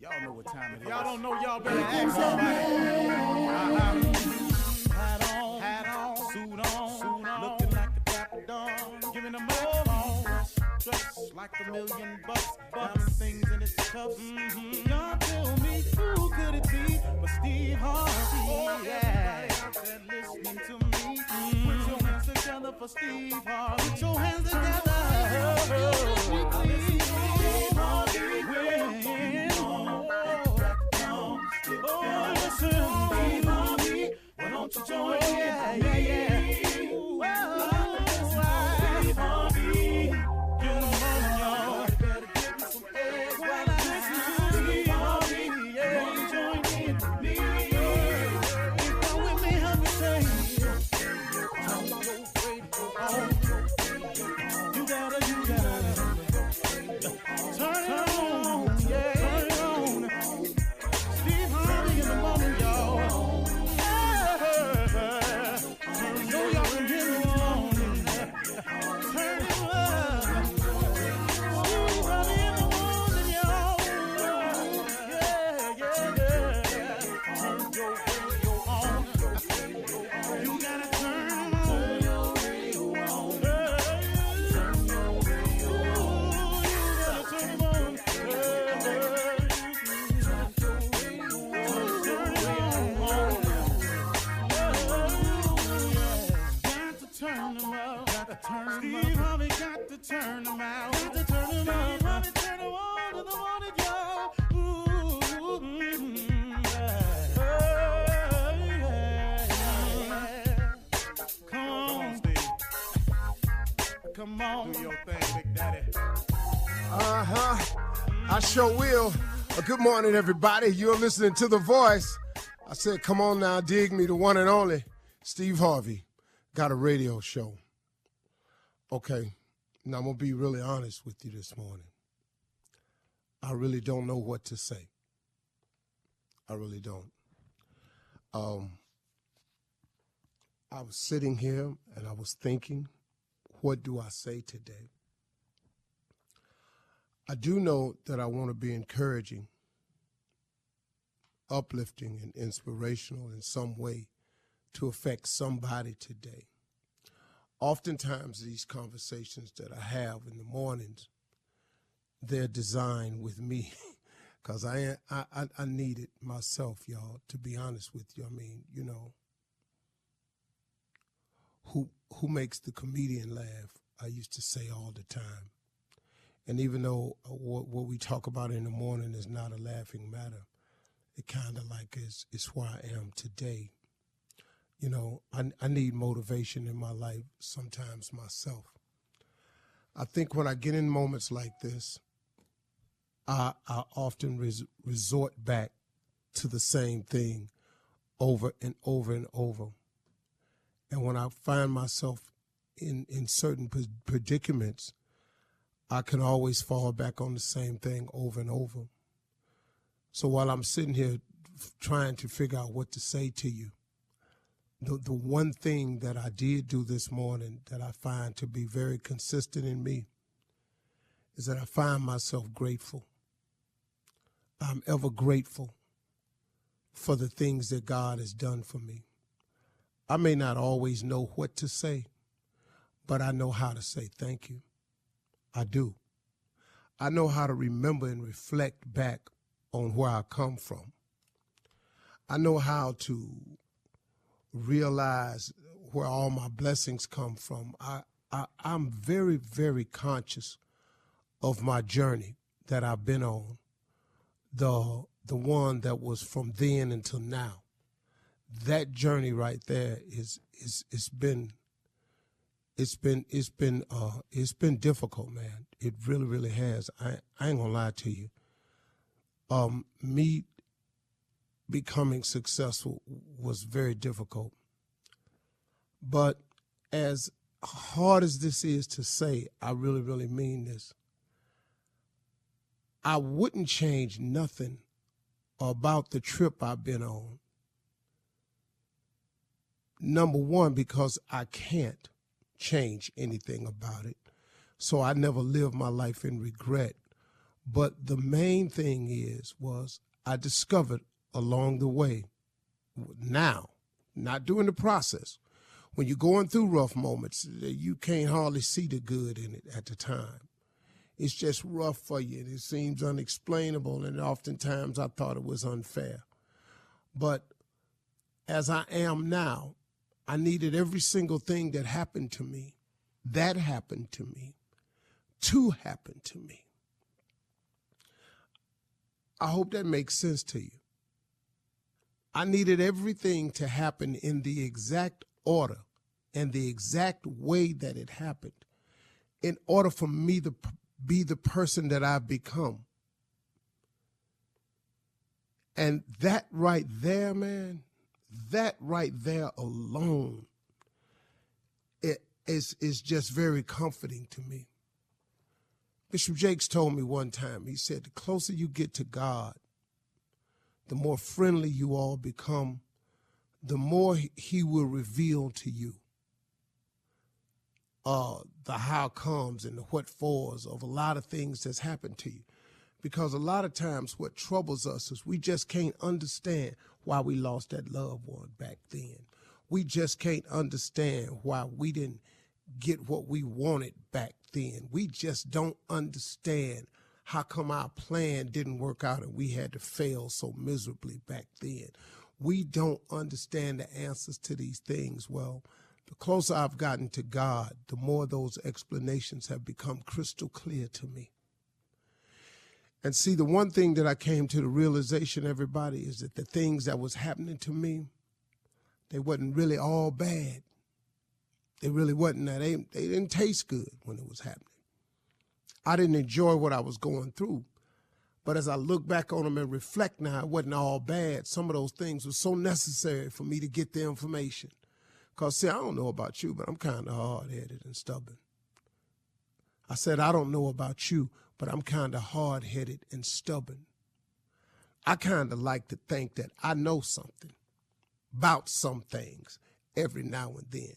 Y'all know what time it is. Y'all don't know, y'all better ask somebody. Hat on, suit on, looking like the Dapper Dawn, giving them all dressed like $1,000,000, diamond things in its cuffs. Y'all tell me who could it be but Steve Harvey? Oh yeah, everybody listening to me. Put your hands together for Steve Harvey. Put your hands together. Steve Harvey, Steve Harvey, why don't you join in? Yeah. Steve Harvey, get on, y'all. Better give me some eggs while I listen to Steve Harvey. Yeah, join in with me. Come with me, help me say. Turn your radio on. You gotta. Turn it on, yeah. Turn it on. Steve Harvey in the morning, y'all. I know y'all can hear me on. Turn it up. Steve Harvey in the morning, y'all. Yeah. Turn your radio on. You gotta turn your radio on. Turn your radio on. You gotta turn it on. Steve Harvey got to turn them out. Got to turn them out. Steve Harvey turn them on in the morning, y'all. Come on, Steve. Come on. Do your thing, Big Daddy. I sure will. Good morning, everybody. You're listening to The Voice. I said, come on now, dig me, the one and only Steve Harvey. Got a radio show. Okay, now I'm going to be really honest with you this morning. I really don't know what to say. I really don't. I was sitting here and I was thinking, what do I say today? I do know that I want to be encouraging, uplifting, and inspirational in some way to affect somebody today. Oftentimes, these conversations that I have in the mornings, they're designed with me because I need it myself, y'all, to be honest with you. I mean, you know, who makes the comedian laugh, I used to say all the time. And even though what we talk about in the morning is not a laughing matter, it kind of like is where I am today. You know, I need motivation in my life sometimes myself. I think when I get in moments like this, I often resort back to the same thing over and over and over. And when I find myself in certain predicaments, I can always fall back on the same thing over and over. So while I'm sitting here trying to figure out what to say to you, the one thing that I did do this morning that I find to be very consistent in me is that I find myself grateful. I'm ever grateful for the things that God has done for me. I may not always know what to say, but I know how to say thank you. I do. I know how to remember and reflect back on where I come from. I know how to realize where all my blessings come from. I'm very, very conscious of my journey that I've been on, the one that was from then until now. That journey right there it's been difficult, man. It really, really has. I ain't gonna lie to you. Me becoming successful was very difficult. But as hard as this is to say, I really, really mean this. I wouldn't change nothing about the trip I've been on. Number one, because I can't change anything about it. So I never live my life in regret But the main thing was I discovered along the way, now, not during the process, when you're going through rough moments, you can't hardly see the good in it at the time. It's just rough for you, and it seems unexplainable, and oftentimes I thought it was unfair. But as I am now, I needed every single thing that happened to me, to happen to me. I hope that makes sense to you. I needed everything to happen in the exact order and the exact way that it happened in order for me to be the person that I've become. And that right there, man, that right there alone, it is just very comforting to me. Bishop Jakes told me one time, he said, the closer you get to God, the more friendly you all become, the more he will reveal to you the how comes and the what fors of a lot of things that's happened to you. Because a lot of times what troubles us is we just can't understand why we lost that loved one back then. We just can't understand why we didn't get what we wanted back then. We just don't understand how come our plan didn't work out and we had to fail so miserably back then. We don't understand the answers to these things. Well, the closer I've gotten to God, the more those explanations have become crystal clear to me. And see, the one thing that I came to the realization, everybody, is that the things that was happening to me, they wasn't really all bad. They really wasn't. They didn't taste good when it was happening. I didn't enjoy what I was going through. But as I look back on them and reflect now, it wasn't all bad. Some of those things were so necessary for me to get the information. Because, see, I don't know about you, but I'm kind of hard-headed and stubborn. I said, I don't know about you, but I'm kind of hard-headed and stubborn. I kind of like to think that I know something about some things every now and then.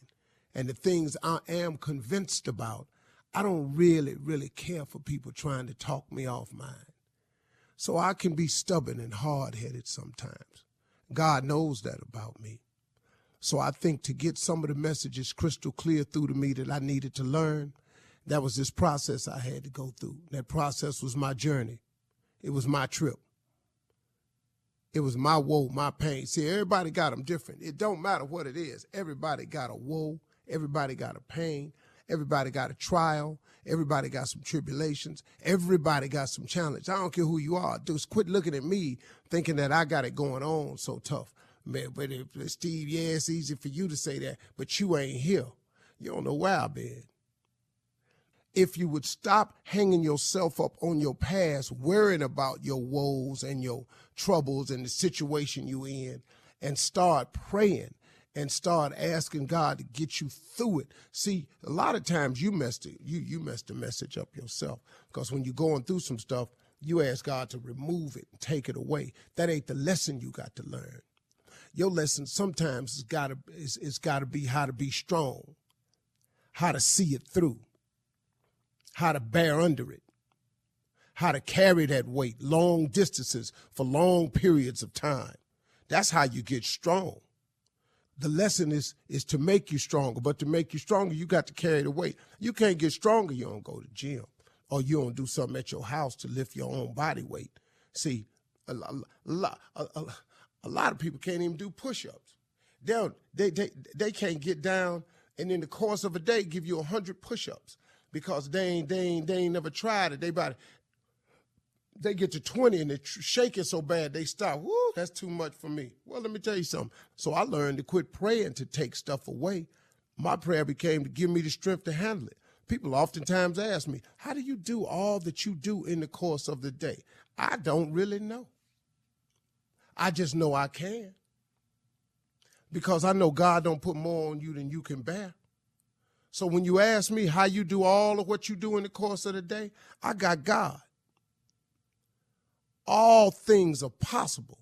And the things I am convinced about, I don't really, really care for people trying to talk me off mine. So I can be stubborn and hard-headed sometimes. God knows that about me. So I think to get some of the messages crystal clear through to me that I needed to learn, that was this process I had to go through. That process was my journey. It was my trip. It was my woe, my pain. See, everybody got them different. It don't matter what it is. Everybody got a woe. Everybody got a pain. Everybody got a trial. Everybody got some tribulations. Everybody got some challenge. I don't care who you are. Just quit looking at me thinking that I got it going on so tough. Man, but Steve, yeah, it's easy for you to say that, but you ain't here. You don't know where I've been. If you would stop hanging yourself up on your past, worrying about your woes and your troubles and the situation you in, and start praying and start asking God to get you through it. See, a lot of times you messed the message up yourself, because when you're going through some stuff, you ask God to remove it and take it away. That ain't the lesson you got to learn. Your lesson sometimes has got to be how to be strong, how to see it through, how to bear under it, how to carry that weight long distances for long periods of time. That's how you get strong. The lesson is to make you stronger, but to make you stronger, you got to carry the weight. You can't get stronger, you don't go to the gym, or you don't do something at your house to lift your own body weight. See, a lot of people can't even do push-ups. They can't get down and in the course of a day give you 100 push-ups because they ain't never tried it. They get to 20 and they're shaking so bad they stop. Woo, that's too much for me. Well, let me tell you something. So I learned to quit praying to take stuff away. My prayer became to give me the strength to handle it. People oftentimes ask me, how do you do all that you do in the course of the day? I don't really know. I just know I can. Because I know God don't put more on you than you can bear. So when you ask me how you do all of what you do in the course of the day, I got God. All things are possible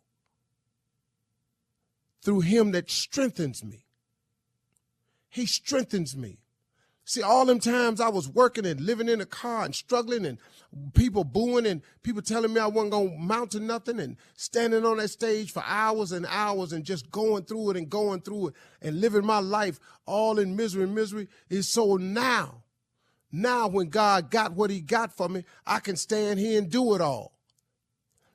through him that strengthens me. He strengthens me. See, all them times I was working and living in a car and struggling and people booing and people telling me I wasn't going to mount to nothing and standing on that stage for hours and hours and just going through it and living my life all in misery is so now when God got what he got for me, I can stand here and do it all.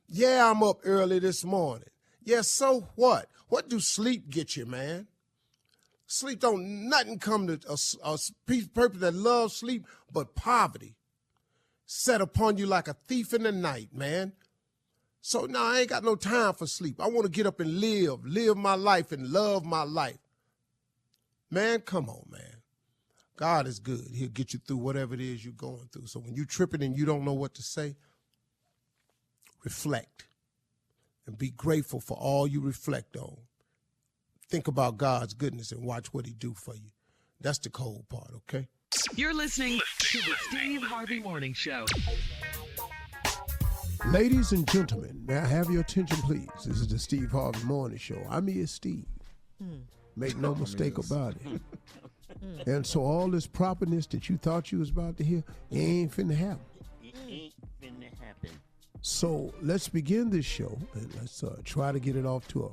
Yeah, I'm up early this morning. Yeah, so what? What do sleep get you, man? Sleep don't nothing come to a person that loves sleep but poverty. Set upon you like a thief in the night, man. So now I ain't got no time for sleep. I want to get up and live my life and love my life. Man, come on, man. God is good. He'll get you through whatever it is you're going through. So when you're tripping and you don't know what to say, reflect and be grateful for all you reflect on. Think about God's goodness and watch what he do for you. That's the cold part, okay? You're listening to the Steve Harvey Morning Show. Ladies and gentlemen, may I have your attention, please? This is the Steve Harvey Morning Show. I'm here, Steve. Make no mistake about it. And so all this properness that you thought you was about to hear, it ain't finna happen. It ain't finna happen. So let's begin this show, and let's try to get it off to a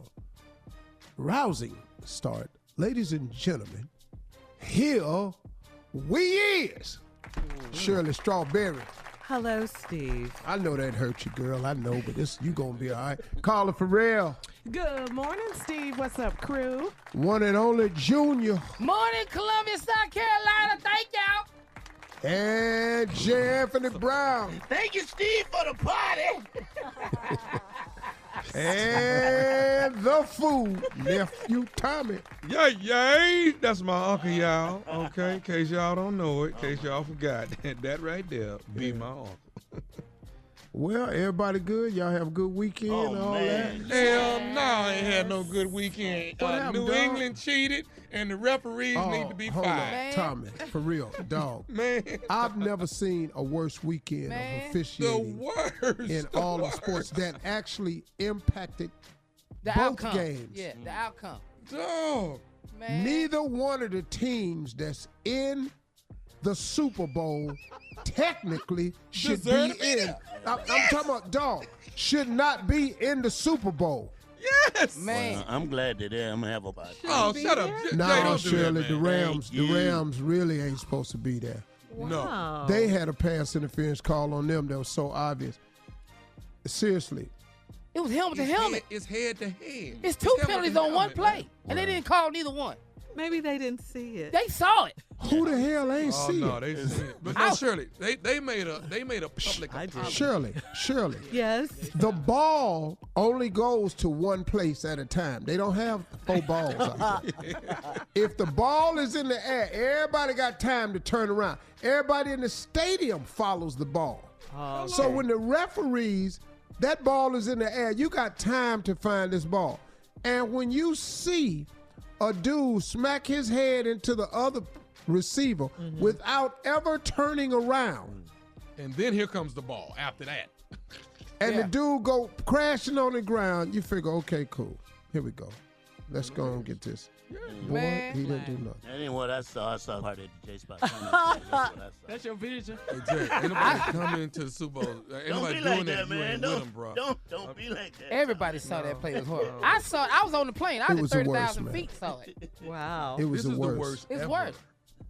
rousing start. Ladies and gentlemen, here we is. Shirley Strawberry. Hello, Steve. I know that hurt you, girl. I know, but you gonna be all right. Carla Farrell. Good morning, Steve. What's up, crew? One and only Junior. Morning, Columbia, South Carolina. Thank y'all. And J. Anthony Brown. Thank you, Steve, for the party. And the fool, nephew Tommy. Yay! That's my uncle, y'all. Okay, in case y'all don't know it, in case y'all forgot. That right there be my uncle. Well, everybody good? Y'all have a good weekend and all man. that? Hell no, I ain't had no good weekend. What happened, New dog? England cheated, and the referees need to be hold fired. on, Tommy, for real, dog. Man, I've never seen a worse weekend of the officiating worst. in all of sports that actually impacted The both outcome. games. Yeah, the outcome. Dog. Man. Neither one of the teams that's in the Super Bowl technically should Deserve be to be in. there. I'm talking about, dog, should not be in the Super Bowl. Yes. Man. I'm glad that I'm gonna have a party. Oh, shut up. Jay, No, don't do Shirley, that, the man. Rams, Thank the you. Rams really ain't supposed to be there. Wow. They had a pass interference call on them that was so obvious. Seriously. It was helmet to helmet. It's head to head. It's two penalties on one play, and they didn't call neither one. Maybe they didn't see it. They saw it. Who the hell ain't Oh see no, it? they see it. But no, Shirley, they made a public apology. Shirley, Yes. the ball only goes to one place at a time. They don't have 4 balls out there. If the ball is in the air, everybody got time to turn around. Everybody in the stadium follows the ball. So when the referees, that ball is in the air, you got time to find this ball. And when you see a dude smack his head into the other receiver without ever turning around, And then here comes the ball after that. and the dude go crashing on the ground, you figure, okay, cool. Here we go. Let's go and get this. Boy, Man. he didn't do nothing. That ain't what I saw. I saw part of the J Spot. That's what I saw. That's your vision. Hey, Jay, ain't nobody coming into the Super Bowl. Ain't Don't nobody be doing like that, You man. ain't with them, bro. Don't be like that. Everybody saw that play was horrible. I was on the plane. I It was was at the worst, 30,000 man. feet, saw it. Wow. It was This the is worst. the worst It's ever worse.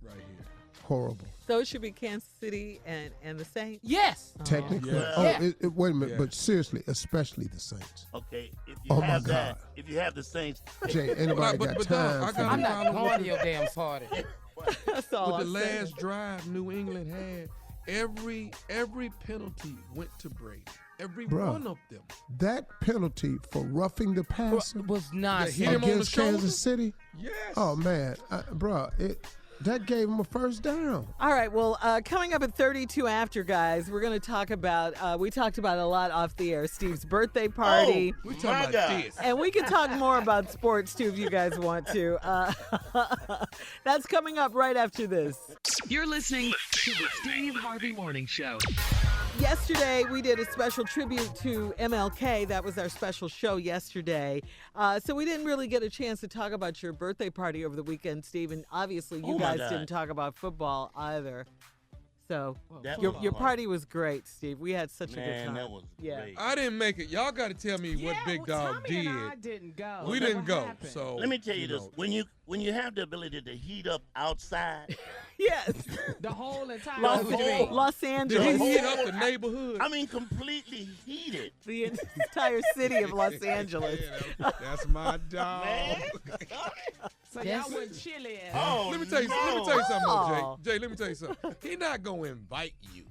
right here. Horrible. So it should be Kansas City and the Saints? Yes. Technically. Yeah. Oh, Yeah. wait a minute. Yeah. But seriously, especially the Saints. Okay, if you Oh, my have God. that, if you have the Saints, Jay, ain't nobody But- got but, time dog, I for got I'm that. not problem going with to your damn party. That's all With the I'm saying. last drive New England had, every penalty went to Brady. Every Bruh. one of them. That penalty for roughing the passer Was nonsense. hit him on the against shoulder? Kansas City, Yes. oh, man, that gave him a first down. All right, well, coming up at 32 after, guys, we're going to talk about, we talked about a lot off the air, Steve's birthday party. Oh, We my talking about God. this. And we can talk more about sports, too, if you guys want to. That's coming up right after this. You're listening to the Steve Harvey Morning Show. Yesterday, we did a special tribute to MLK. That was our special show yesterday. So we didn't really get a chance to talk about your birthday party over the weekend, Steve. And obviously, you Oh, guys God. didn't talk about football either. So That your was party was great, Steve. We had such a good Man, time. that was great. I didn't make it. Y'all got to tell me what Big Dog Tommy did. and I didn't go. We So didn't what go. happened? So Let me tell you this: know. when you have the ability to heat up outside, Yes. The whole entire Los Did Angeles. he heat up the neighborhood? I mean, completely heated. The entire city of Los Angeles. Yeah, that's my dog. Man. So y'all went chilly. Oh, Let me tell you something, Oh. though, Jay. Let me tell you something. He not gonna invite you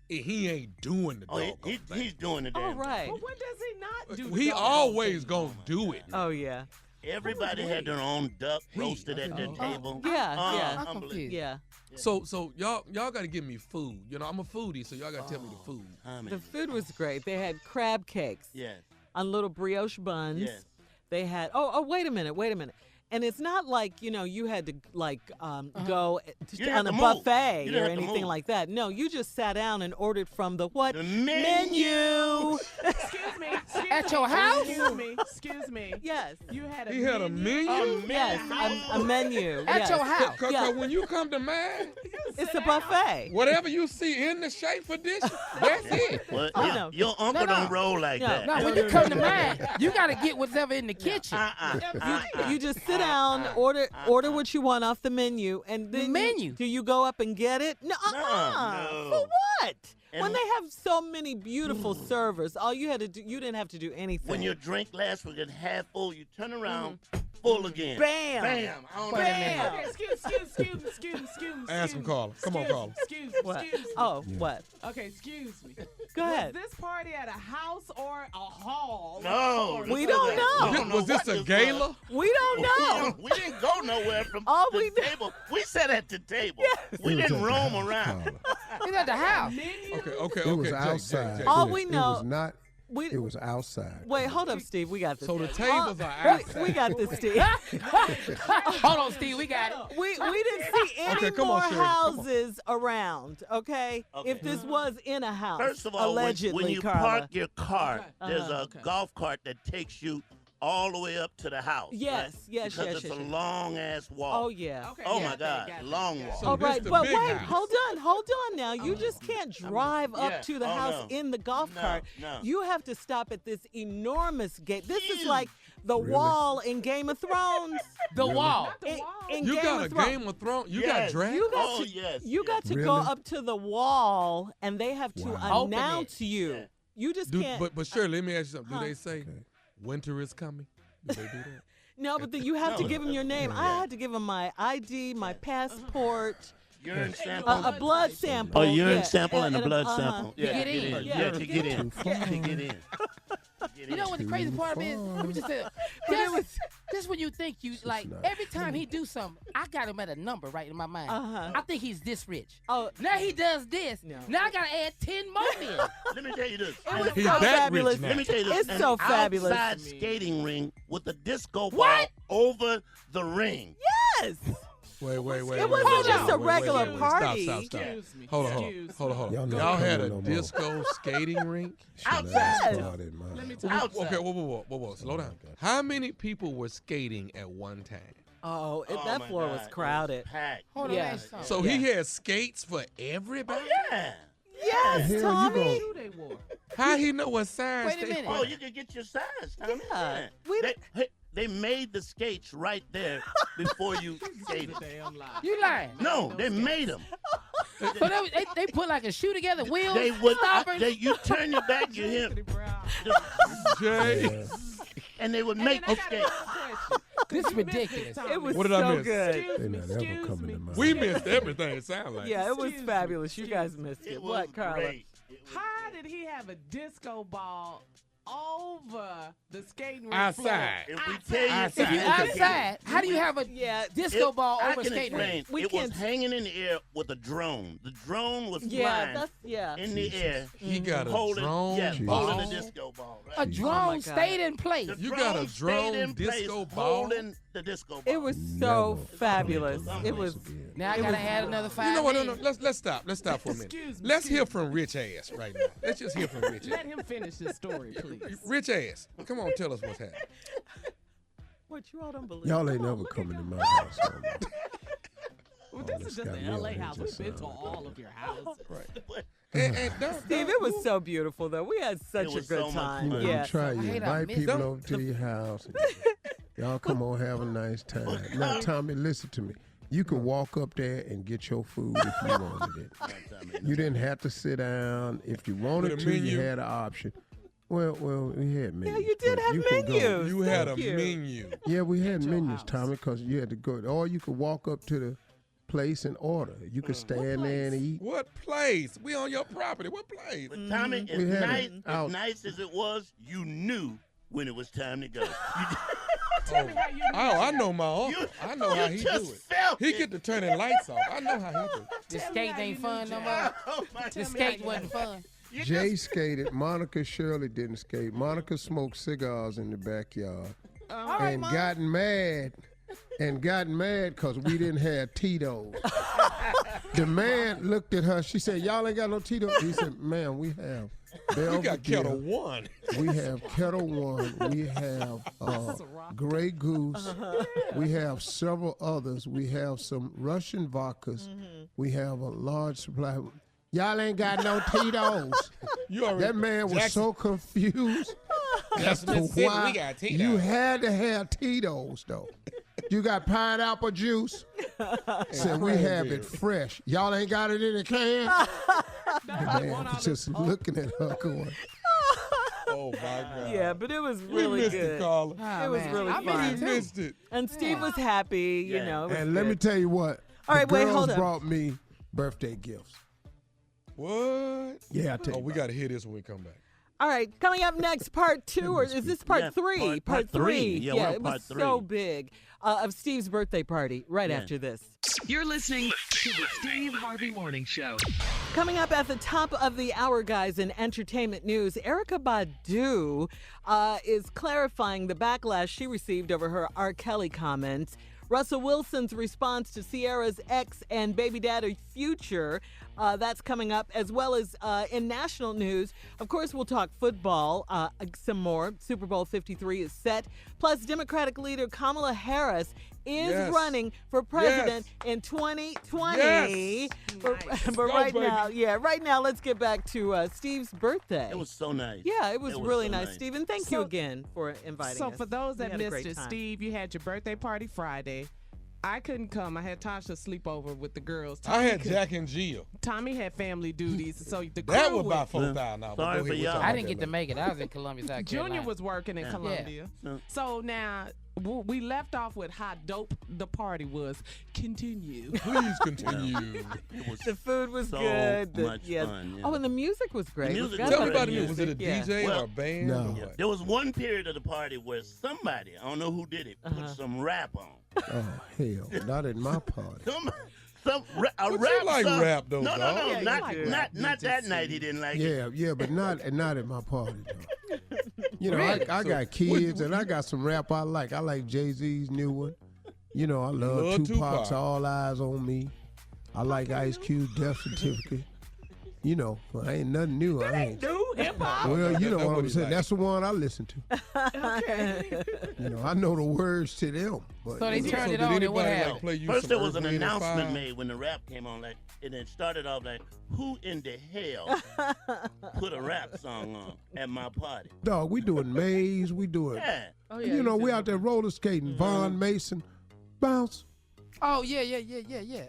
if he ain't doing the Oh, doggone thing. he's doing the damn. All right. But when does he not do? He the doggone always thing? gonna do it. Oh, yeah. Everybody had their own duck roasted at their table. Yeah, yeah. Unbelievable. Yeah. So y'all got to give me food. You know, I'm a foodie, so y'all got to tell me the food. The food was great. They had crab cakes Yes. on little brioche buns. Yes. They had, wait a minute. And it's not like, you had to go didn't on have a to move. buffet You or didn't have to anything move. like that. No, you just sat down and ordered from the what? The menu. Excuse me. At your house? Excuse me. Yes. You had a He had a menu. Yes, a menu. At yes. your house? Cause Yeah. when you come to mine, It's a buffet. whatever you see in the Schaefer dish, that's it. Well, Oh, your, no. your uncle No, no. don't roll like No, that. No, when you come to mine, you got to get whatever in the kitchen. You just sit down, order what you want off the menu, and then menu? do you go up and get it? No. No. For what? When And- they have so many beautiful servers, all you had to do, you didn't have to do anything. When your drink lasts for half full, you turn around, full again. Bam. Bam. I don't know. Bam. Okay, excuse me. Ask him, Carla. Come on, Carla. Excuse What? me. Oh, what? Okay, excuse me. Go ahead. Was this party at a house or a hall? No. We this don't was know. we don't know Was this what a was. gala? We don't know. We didn't go nowhere from All the we know- table. We sat at the table. We didn't roam around. It's at the house. Okay. It was Jay, outside. Jay. All we It know- was not. We, It was outside. wait, hold up, Steve. We got this. So the tables are We outside. got this, Steve. Hold on, Steve. We got it. We didn't see any Okay, come more on, Sherry, come on. houses around, okay? If Okay. this was in a house, First of all, allegedly, when you Carla. park your car, there's Uh-huh. a golf cart that takes you all the way up to the house. Yes, right? yes, because yes, it's yes, a yes. long ass walk. Oh, yeah. Okay, Oh yeah, my God, got it, long got it. walk. So All this right, the but big wait, house. hold on now. You just can't drive up Yeah. to the Oh, house no. in the golf No, cart. no. You have to stop at this enormous gate. This is Huge. like the wall in Game of Thrones. The wall. In, wall. in You Game got a of Thrones. Game of Thrones. You got Yes. dragons. You got Oh, to, yes, you got to yes. go Really? up to the wall, and they have to Open announce it. you. Yeah. You just Do, can't. but Shirley, let me ask you something. Huh. Do they say winter is coming? Do they do that? No, but you have to No. give them your name. I had to give them my ID, my passport, Urine sample. a blood sample. Oh, urine yeah, sample and a blood uh-huh. sample. Yeah, get in. Yeah, to get in. Too far. To get in. You know what the crazy part of it is? Let me just say, this when you think you like not. every time he do something, I got him at a number right in my mind. Uh-huh. I think he's this rich. Oh, Now he does this. No. Now I gotta add 10 more men. Let me tell you this. it was He's so that fabulous. rich now. Let me tell you this. It's an so fabulous. outside skating ring with a disco ball What? over the ring. Yes. Wait. It wasn't just a regular party. Stop. Excuse me. Hold Excuse on. Y'all know Y'all come had on a no more. disco skating rink? Outside. Started, man. Let me tell Okay, Outside. whoa. Slow down. How many people were skating at one time? Oh, Oh, that my floor God. was It crowded. packed. Hold on, Yeah. ask something. So he had skates for everybody? Yeah. Yes, The hell you Tommy. Who they wore? How he know what size Wait a they minute. Oh, you can get your size, Tommy. Yeah. We- They made the skates right there before you skated. Damn lie. You lying. No, they made them. So they put like a shoe together, wheels, They would. stoppers. You turn your back, you hear, Jay. and they would And make then the I skate. got another question. This is You missed ridiculous. Tommy. It was What did I so miss? good. Excuse They me. not ever Excuse coming me. to mind. We missed everything, it sounded like. Yeah, it was Excuse me. fabulous. You guys missed it. It was What, Carla? great. It was How did he have a disco ball over the skating rink Outside. floor? If we tell you, Outside. If you outside, how do you have a Yeah, disco ball I over can skating explain. rink? We It was can't- hanging in the air with a drone. The drone was yeah, flying that's yeah. in the air, He got a holding, drone yeah, ball. holding a disco ball. A Right? drone God. stayed in place. The You got a stayed drone in place disco ball? holding the disco ball. It was so Never. fabulous. It was. Now I gotta add another 5 You know what? No, men. let's stop. Let's stop for a minute. Excuse me, Let's excuse hear from Rich Ass right now. Let's just hear from Rich Let Ass. him finish his story, please. Rich Ass, come on, tell us what's happening. What you all don't believe? Y'all ain't Come on, never look at coming to God. my house. No more. Well, this is just got an me on LA here house. just We've been to sounding all of your houses. Right. And Steve, it was so beautiful, though. We had such It a was good so much time. fun. Yeah. Try I you. hate I Invite missed people them. over to your house. Y'all come on, have a nice time. Now, Tommy, listen to me. You could walk up there and get your food if you wanted it. You didn't have to sit down. If you wanted With a to, you menu? had an option. Well, we had menus. Yeah, you did but have you can go- menus. You had Thank a you. menu. Yeah, we had your menus, house. Tommy, because you had to go. Or you could walk up to the place and order. You could stand there and eat. What place? We on your property. What place? But Tommy, We had nice, it out. as nice as it was, you knew when it was time to go. Tell me how you I know my uncle. I know how he do just it. felt He it. get to turning lights off. I know how he do it. The Tell me skate how ain't you fun knew, no Jay. more. Oh, my The Tell me how skate you wasn't knew. fun. Jay skated. Monica Shirley didn't skate. Monica smoked cigars in the backyard and gotten mad. And got mad because we didn't have Tito's. The man looked at her. She said, "Y'all ain't got no Tito's." He said, "Man, we have We got Belvedere. Kettle One. We have Kettle One. We have Grey Goose. We have several others. We have some Russian vodkas. We have a large supply. Y'all ain't got no Tito's." You already, That man was Jackson- so confused as to Mississippi, why we got Tito's. you had to have Tito's, though. You got pineapple juice? Said we have it fresh. Y'all ain't got it in a can? The man was just looking at her going, Oh, my God. Yeah, but it was We really missed good. it, Carla. Oh, It was man. really I fun. missed We it, too. missed it. And Steve was happy, you Yeah. know. It was and let me good. tell you what. All right, the wait, girls hold up. brought me birthday gifts. What? Yeah, I tell Oh, you. we got to hear this when we come back. All right, coming up next, part 2, or is this part Yeah, 3? part three. Yeah, we're on it was part so 3. big. Of Steve's birthday party right Yeah. after this. You're listening to the Steve Harvey Morning Show. Coming up at the top of the hour, guys, in entertainment news, Erykah Badu is clarifying the backlash she received over her R. Kelly comments. Russell Wilson's response to Ciara's ex and baby daddy Future. That's coming up, as well as in national news. Of course, we'll talk football some more. Super Bowl 53 is set. Plus, Democratic leader Kamala Harris is Yes. running for president in 2020. Yes. But, Nice. but Go, right baby. now, let's get back to Steve's birthday. It was so nice. Yeah, it was really so nice, Steve. And thank you So- again for inviting So us. for those We that had a missed great it, time. Steve, you had your birthday party Friday. I couldn't come. I had Tasha sleep over with the girls. I had could- Jack and Jill. Tommy had family duties, so the crew That was went. about $4,000. Sorry Go for ahead, y'all. we'll talk I about didn't that get to later. make it. I was in Columbia, South Carolina. Junior was working in Yeah. Columbia. Yeah. So now we left off with how dope the party was. Continue. Please continue. It was The food was so good. much fun. Yeah. Oh, and the music was great. The We music forgot was Tell me about about the the music. Was it a music. DJ Well, or a band? no. Or Yeah. what? There was one period of the party where somebody, I don't know who did it, put some rap on. Oh, hell. Not at my party. A But rap you like song. rap, though, No, dog. Yeah, you not do. not that night. He didn't like it. Yeah, but not at my party, though. You know, Really? I got kids and I got some rap I like. I like Jay-Z's new one. You know, I love Love Tupac's Tupac. All Eyes on Me. I like Ice Cube Death Certificate. You know, well, ain't nothing new. I ain't. New hip hop. Well, you know That's what what I'm he saying. like. That's the one I listen to. Okay. You know, I know the words to them. But So they So turned it did on and anybody what like happened? play you First, some there was Earth, an Wind, and announcement Fire? made when the rap came on, like, and it started off like, "Who in the hell put a rap song on at my party?" dog, we doing maze. We doing. Yeah, Oh, And, you know, we out there roller skating. Von Mason, bounce, Oh, yeah.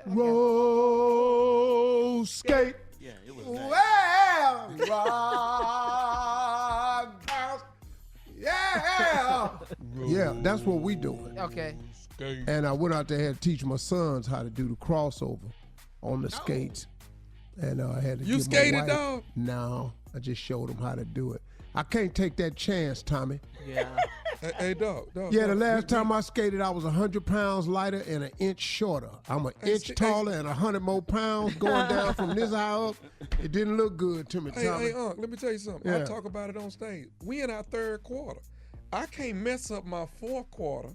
roll skate. yeah, it was nice. Well, rock, bounce, yeah. Yeah, that's what we doing. Okay. Skate. And I went out there and had to teach my sons how to do the crossover on the skates. And I had to You give my skated, wife- dog? No, I just showed them how to do it. I can't take that chance, Tommy. Yeah. Hey, dog. Yeah, the last time I skated, I was 100 pounds lighter and an inch shorter. I'm an inch taller and 100 more pounds going down from this high up. It didn't look good to me, Hey, Tommy. Unc, let me tell you something. Yeah. I talk about it on stage. We in our third quarter. I can't mess up my fourth quarter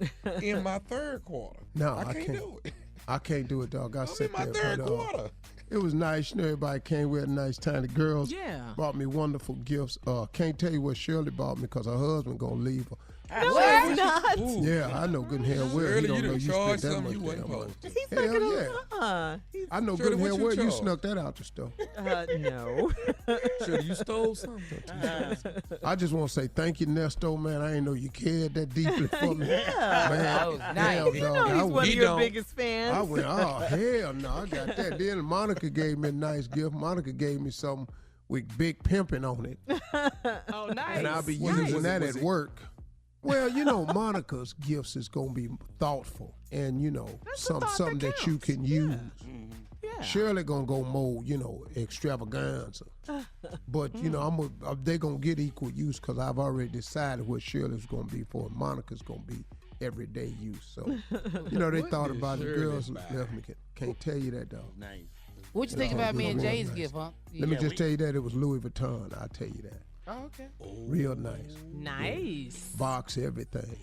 in my third quarter. No, I I can't can't. do it. I can't do it, dog. I I'm sit in my there, third but, quarter. It was nice. You know, everybody came. We had a nice time. The girls Yeah. brought me wonderful gifts. Can't tell you what Shirley bought me because her husband gonna leave her. No, it's not. Ooh. Yeah, I know good and hell well. Shirley, He don't you know done you charged spent that something you much wasn't damn money. supposed to. He's Hell not yeah. gonna. I know Shirley, good and what hell you well you charge? snuck that out the store. No. Shirley, you stole something. I just want to say thank you, Nesto, man. I didn't know you cared that deeply for me. Yeah. Man, That was nice. hell, You dog, know I he's went- one of He your don't. biggest fans. I went, oh, hell no, I got that. Then Monica gave me a nice gift. Monica gave me something with big pimping on it. Oh, nice. And I'll be Was it- using was that it- at was it- work. Well, you know, Monica's gifts is going to be thoughtful and, you know, That's the thought something that you counts. can use. Yeah. Shirley going to go more, you know, extravaganza. But, you know, they're going to get equal use because I've already decided what Shirley's going to be for and Monica's going to be everyday use. So, you know, they What thought did about the Shirley girls buy? left me. Can't tell you that, dog. Nice. What you think about me and real Jay's nice. gift, huh? Let me Yeah, just we- tell you that it was Louis Vuitton. I'll tell you that. Oh, okay. Real nice. Nice. Box, everything.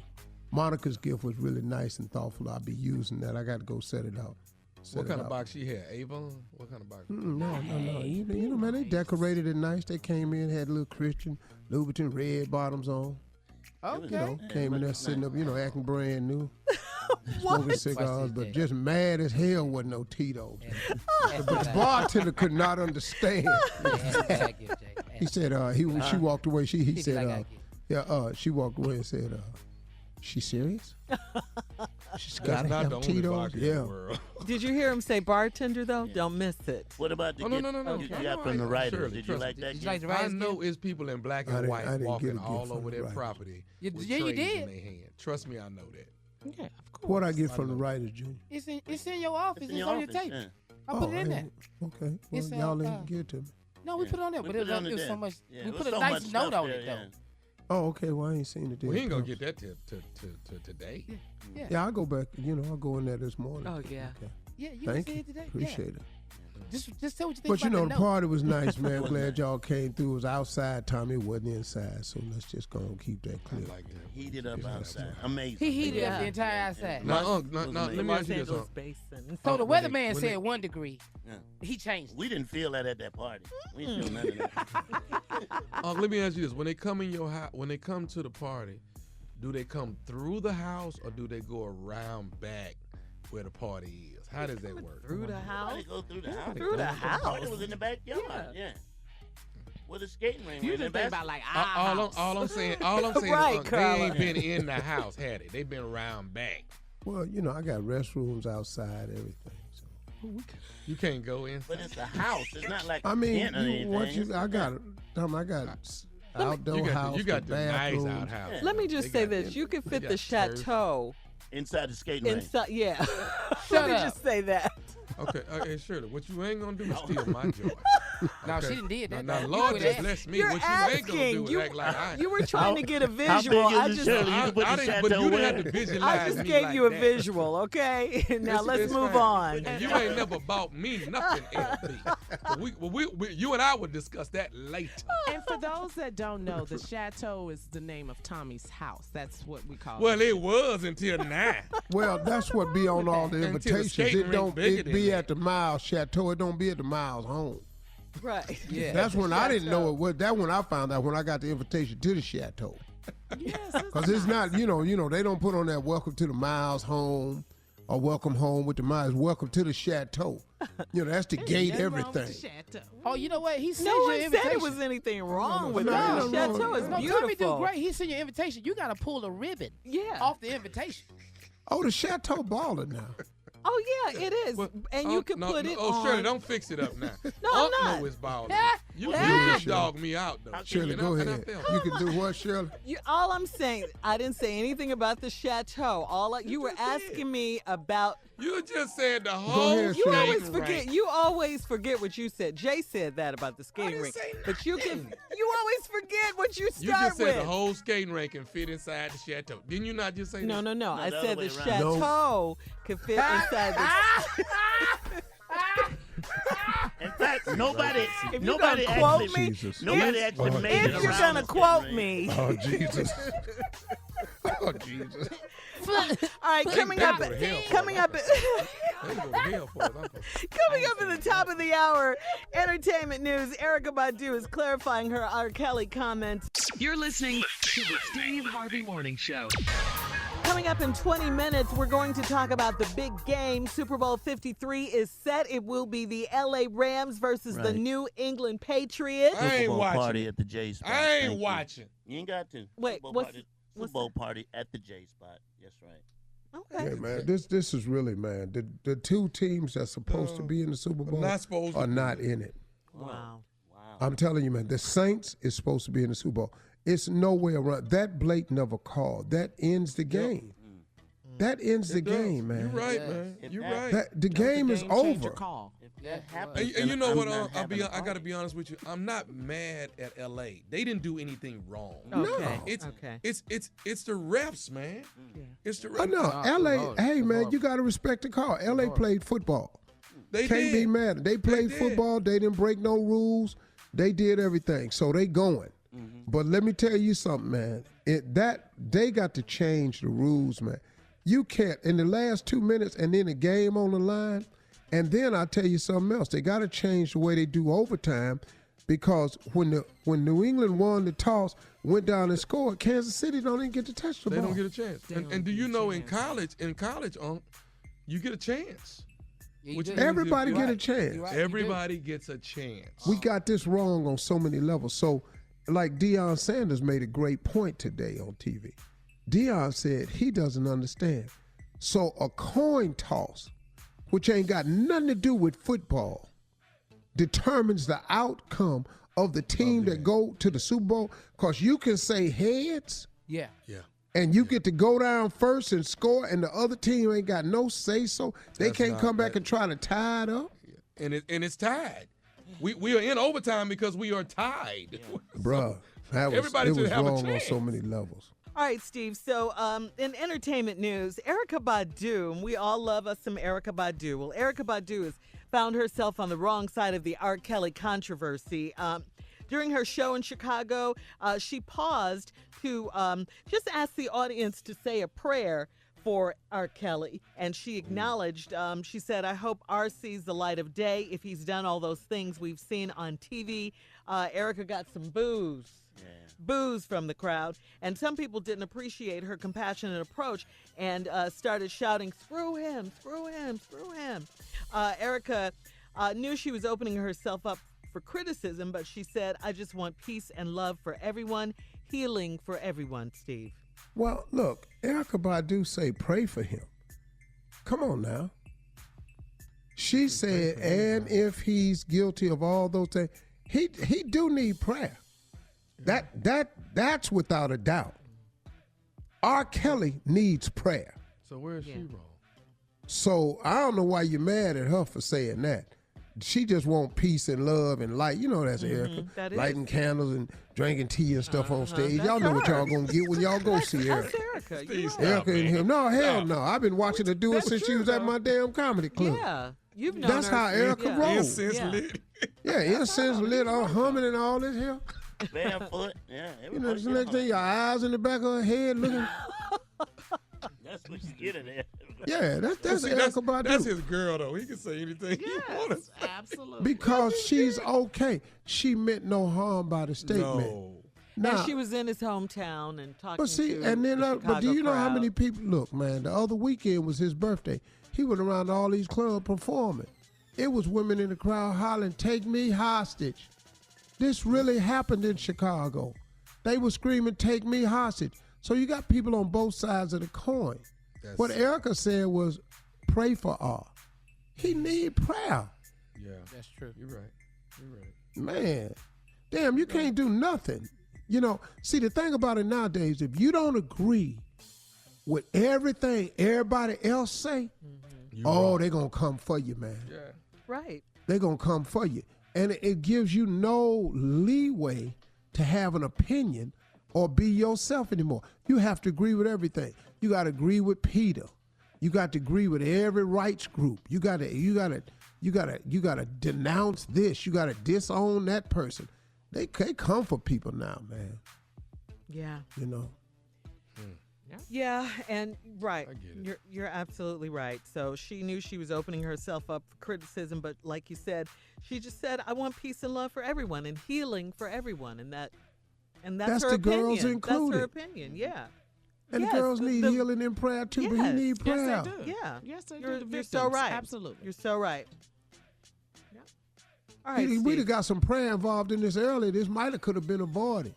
Monica's gift was really nice and thoughtful. I'll be using that. I got to go set it out. What kind of box she had? Avon? What kind of box? No. You know, man, they decorated it nice. They came in, had little Christian Louboutin red bottoms on. Okay. You know, came in there sitting up, you know, acting brand new. What? Smoking cigars, but just mad as hell wasn't no Tito's. That's But the bartender could not understand. He said, she walked away. He said, she walked away and said, she serious? She's got That's to not have the only Tito's? box in the Yeah. world. Did you hear him say bartender though? Don't miss it. What about the Oh, gift no. you I got know from the I- writers? Shirley, Did you trust like me. that Did you gift? like the I writers know gift? it's people in black I and didn't- white I didn't get a walking gift all from over the their writers. property Yeah, with yeah, you trays did. in their hand. Trust me, I know that. Yeah, of course. What I get from the writers, Junior? It's in your office. It's It's, in on your your office, tape. yeah. I put it in there. Okay. Well, It's, y'all didn't give it to me. No, we put it on there, We but put it it on was there. so much. Yeah, We it put was a so nice much note stuff on there, it, though. yeah. Oh, okay. Well, I ain't seen it. We ain't gonna yet. get that to today. Yeah. Yeah, I'll go back. You know, I'll go in there this morning. Oh yeah. Okay. Yeah, you Thank can see you. it today. Appreciate it. Just tell what you think But you about know, the the note. party was nice, man. Glad y'all came through. It was outside, Tommy. It wasn't inside. So let's just go and keep that I clear. like that. Heated up outside. Amazing. He heated Yeah. up the entire outside. Now, Was let amazing. me Los ask you this. Angeles Basin. So the when they- weatherman when said they- 1 degree. Yeah. He changed it. We didn't feel that at that party. We didn't feel none of that. Let me ask you this: when they come in your house, when they come to the party, do they come through the house or do they go around back where the party is? How does that work? Through the Why house. they go through the Yeah, house? through the The house. party was in the backyard. Yeah. With a skating ring. You right in just the think back- about like All I'm saying Right, is they Carla. ain't been in the house, had they? They've been around back. Well, you know, I got restrooms outside, everything. So You can't go in. But it's a house. It's not like I a mean, tent or anything. I got outdoor house, you got the nice bathrooms. outhouse. Let me just They say got- this: you can fit got the turf. chateau Inside the skating ring. inside. Yeah. Shut Let me up. just say that. Okay, Shirley, what you ain't gonna do is steal my joy. No, Okay. she didn't did that. Now, though. Lord You just quit bless me. You're What you ain't gonna asking. do is You- act like I. You were trying to get a How visual. big I is the just, Shirley? You can put the but chateau you didn't where? have to visualize I just me gave like you a that. visual. Okay. Now let's It's move fine. on. And you ain't never bought me nothing, LB. But you and I would discuss that later. And for those that don't know, the chateau is the name of Tommy's house. That's what we call Well, it. it was until now. Well, that's what be on all the Until the invitations. skating It rink don't bigger it than be that. at the Miles Chateau. It don't be at the Miles home. Right. Yeah. That's when I didn't know it was. That when I found out when I got the invitation to the Chateau. Yes, Because it's not, you know, they don't put on that welcome to the Miles home or welcome home with the Miles. Welcome to the Chateau. You know, that's to gate Nothing wrong with the everything. chateau. Oh, you know what? He sent No your one said invitation. it was anything wrong with No, that. no, The no, chateau is no. No, Tommy do beautiful. great. He sent your invitation. You got to pull the ribbon Yeah. off the invitation. Oh, the Chateau baller now. Oh yeah, it is. Well, And you can put it on. Shirley, don't fix it up now. No, I'm not. know it's bald. You Yeah. just dog me out, though. Shirley, And go I- and I ahead. felt You it. can do what, Shirley? All I'm saying, I didn't say anything about the chateau. You were just did. asking me about. You just said the whole ahead, You Shirley. always skating forget. rink. You always forget what you said. Jay said that about the skating didn't rink, say but you can. You always forget what you You start just said with. the whole skating rink can fit inside the chateau. Didn't you not just say No, that? no. I the said other the way around. chateau could fit inside the. In fact, nobody If you're nobody gonna quote actually, me, Jesus. nobody if- actually made it If you're around gonna the skating quote rink. me, Oh, Jesus. Oh, Jesus. right, coming up. Coming up. They go to hell for us. Coming up at the top of the hour, entertainment news. Erykah Badu is clarifying her R. Kelly comments. You're listening to the Steve Harvey Morning Show. Coming up in 20 minutes, we're going to talk about the big game. Super Bowl 53 is set. It will be the L.A. Rams versus the New England Patriots. I ain't Super Bowl watching. party at the J Spot. I ain't Thank you. watching. You ain't got to. Wait, Super Bowl party at the J Spot. That's right. Okay. Yeah, man, this is really, man, the two teams that's supposed to be in the Super Bowl not supposed to are be. not in it. Wow. I'm telling you, man, the Saints is supposed to be in the Super Bowl. It's no way around. That Blake never called. That ends the game. That ends the game, man. You're right, man. You're right. The game is over. Call. If that happens, And you know I'm what? not having a I got to party. be honest with you. I'm not mad at L.A. They didn't do anything wrong. Okay. It's the refs, man. It's the refs. I know. L.A., hey, man, you got to respect the call. L.A. played football. They Can't be mad. They played did. football. They didn't break no rules. They did everything. So they going. But let me tell you something, man. They got to change the rules, man. You can't, in the last 2 minutes and then a game on the line, and then I'll tell you something else. They got to change the way they do overtime because when New England won the toss, went down and scored, Kansas City don't even get to touch the They ball. don't get a chance. And do you know in college, you get a chance. Which means Everybody if- get a chance. Everybody gets a chance. We got this wrong on so many levels. So, like Deion Sanders made a great point today on TV. Deion said he doesn't understand. So a coin toss, which ain't got nothing to do with football, determines the outcome of the team that go to the Super Bowl. Because you can say heads, Yeah. and you get to go down first and score, and the other team ain't got no say-so. They That's can't not come back that- and try to tie it up. And it's tied. We are in overtime because we are tied. Bruh, it Everybody was should have a wrong on chance. so many levels. All right, Steve. So, in entertainment news, Erykah Badu, we all love us some Erykah Badu. Well, Erykah Badu has found herself on the wrong side of the R. Kelly controversy. During her show in Chicago, she paused to just ask the audience to say a prayer for R. Kelly, and she acknowledged, she said, I hope R sees the light of day if he's done all those things we've seen on TV. Erykah got some boos from the crowd, and some people didn't appreciate her compassionate approach and started shouting, screw him, screw him, screw him. Erykah knew she was opening herself up for criticism, but she said, I just want peace and love for everyone, healing for everyone, Steve. Well, look, Erykah Badu say pray for him. Come on now. She said, and if he's guilty of all those things, he do need prayer. That's without a doubt. R. Kelly needs prayer. So where is she wrong? So I don't know why you're mad at her for saying that. She just want peace and love and light. You know that's Erykah. that is. Lighting candles and drinking tea and stuff on stage. Y'all know what y'all gonna get when y'all go see That's Erykah. Erykah. You're right. Erykah and him. No, hell no. I've been watching her do it since she was at my damn comedy club. Yeah. You've known That's her how since- Erykah yeah. rolls. Incense Yeah. lit. Yeah, incense lit, all humming and all this here. Barefoot. Yeah. You know, everybody the next thing, your eyes in the back of her head looking. That's what you get in there. Yeah, that's See, Erykah Badu. that's his girl, though. He can say anything he wants. Yes, absolutely. Because she's okay. She meant no harm by the statement. No. Now, And she was in his hometown and talking but see, to and then, the but do Chicago you know how crowd. many people? Look, man, the other weekend was his birthday. He went around to all these clubs performing. It was women in the crowd hollering, "Take me hostage." This really happened in Chicago. They were screaming, "Take me hostage." So you got people on both sides of the coin. What Erykah said was, "Pray for R. He need prayer." Yeah, That's true. you're right. You're right. Man, damn, you can't do nothing. You know, see, the thing about it nowadays, if you don't agree with everything everybody else say, they're going to come for you, man. Yeah. Right. They're going to come for you. And it gives you no leeway to have an opinion or be yourself anymore. You have to agree with everything. You got to agree with Peter. You got to agree with every rights group. You got to denounce this. You got to disown that person. They come for people now, man. Yeah. You know. Yeah, and right. I get it. You're absolutely right. So she knew she was opening herself up for criticism, but like you said, she just said, "I want peace and love for everyone and healing for everyone," and that's That's her the opinion. girls That's included. her opinion. Yeah. And Yes, the girls need the- healing and prayer too, but he Yes. need prayer. Yes, they do. Yeah. Yes, they You're, do. The you're so victims. right. Absolutely. You're so right. All right, We'd Steve. have got some prayer involved in this earlier. This might have could have been avoided.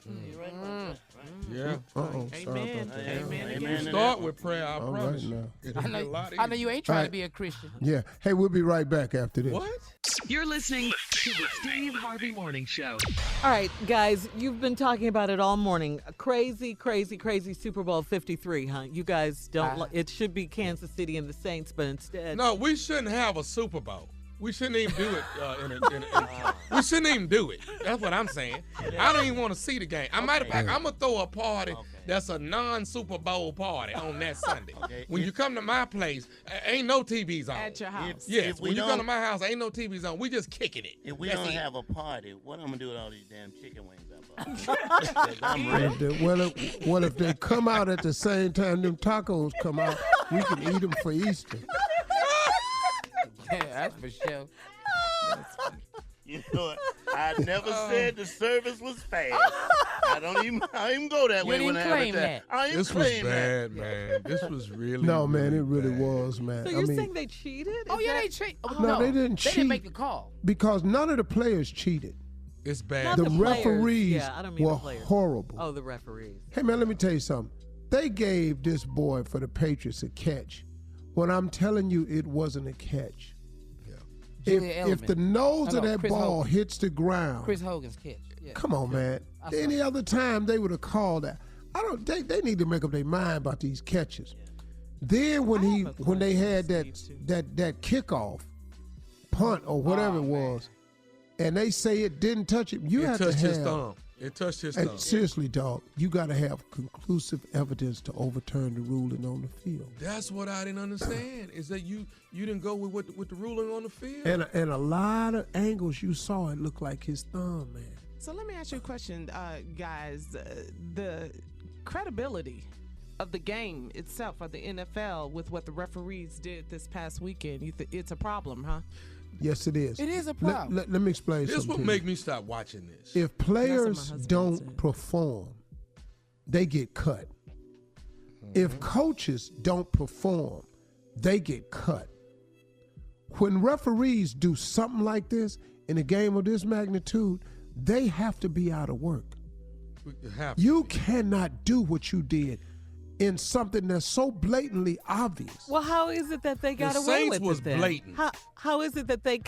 You're right about that, right? Yeah. Uh-oh. Sorry Amen. about that. Amen. Amen. Again. Start with prayer, I All promise right you. now. It'll be a lot I know easier. you ain't trying Right. to be a Christian. Yeah. Hey, we'll be right back after this. What? You're listening to the Steve Harvey Morning Show. All right, guys, you've been talking about it all morning. Crazy, crazy, crazy Super Bowl 53, huh? You guys don't. It should be Kansas City and the Saints, but instead. No, we shouldn't have a Super Bowl. We shouldn't even do it. We shouldn't even do it. That's what I'm saying. I don't even want to see the game. Matter of fact, I'm gonna throw a party that's a non-Super Bowl party on that Sunday. Okay. When you come to my place, ain't no TVs on. At your house. Yes, If we when you come don't- to my house, ain't no TVs on. We just kicking it. If we That's don't it. have a party, what I'm gonna do with all these damn chicken wings I bought? 'Cause I'm ready. Well, if they come out at the same time them tacos come out, we can eat them for Easter. Yeah, that's for sure. You know what? I never said the service was fast. I don't even go that You way didn't when I claim have that. I ain't This was claim that. bad, man. This was really. No, man, it really bad. was, man. So I you're mean, saying they cheated? Oh Is yeah, that- they cheat. Oh, No, they didn't They cheat. didn't make the call. because none of the players cheated. It's bad. Not The the players. referees Yeah, I don't mean were the players. horrible. Oh, the referees. Hey, man, let me tell you something. They gave this boy for the Patriots a catch when I'm telling you it wasn't a catch. Julia If the nose No, of that Chris ball Hogan. hits the ground, Chris Hogan's catch. Yeah. come on, man. I saw Any other time they would have called that. They need to make up their mind about these catches. Then when they had that kickoff, punt or whatever it was, and they say it didn't touch him, you It have to touched have. his thumb. It touched his And thumb. seriously, dog, you got to have conclusive evidence to overturn the ruling on the field. That's what I didn't understand. Is that you didn't go with the ruling on the field? And a lot of angles you saw, it looked like his thumb, man. So let me ask you a question, guys. The credibility of the game itself, of the NFL, with what the referees did this past weekend, it's a problem, huh? Yes, it is. It is a problem. Let me explain This something would to make you. me stop watching this. If players husband don't said. perform, they get cut. Mm-hmm. If coaches don't perform, they get cut. When referees do something like this in a game of this magnitude, they have to be out of work. We have You cannot do what you did in something that's so blatantly obvious. Well, how is it that they got The away Saints with was it then? blatant. How is it that they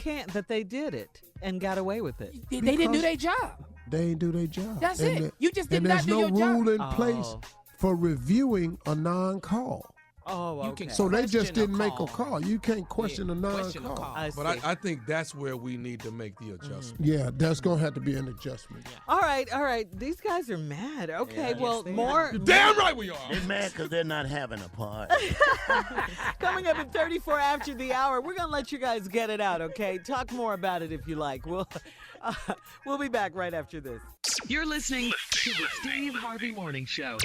did it and got away with it? They didn't do Because- their job. They ain't do their job. That's And it. You just did and not there's do no your job. rule in place Oh. for reviewing a non-call. Oh, You okay. can So they just Question a didn't make a call. call. You can't question a question a non-call. call. I see. But I think that's where we need to make the adjustment. Yeah, that's gonna have to be an adjustment. All right. These guys are mad. Okay, well, more. Damn right we are. They mad because they're not having a party. Coming up at 34 after the hour, we're going to let you guys get it out, okay? Talk more about it if you like. We'll be back right after this. You're listening to the Steve Harvey Morning Show.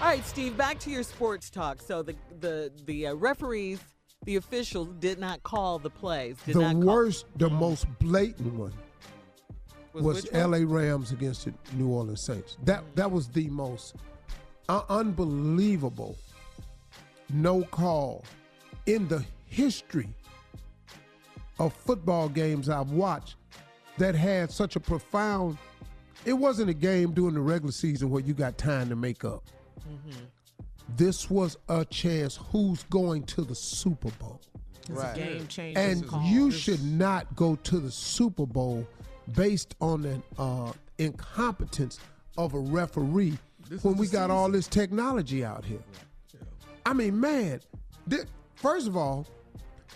All right, Steve, back to your sports talk. So the referees, the officials did not call the plays. The most blatant one was which one? L.A. Rams against the New Orleans Saints. That was the most unbelievable no call in the history of football games I've watched that had such a profound. It wasn't a game during the regular season where you got time to make up. This was a chance who's going to the Super Bowl. It's Right. a game changer. And you should not go to the Super Bowl based on an incompetence of a referee when we got all this technology out here. I mean, man, first of all,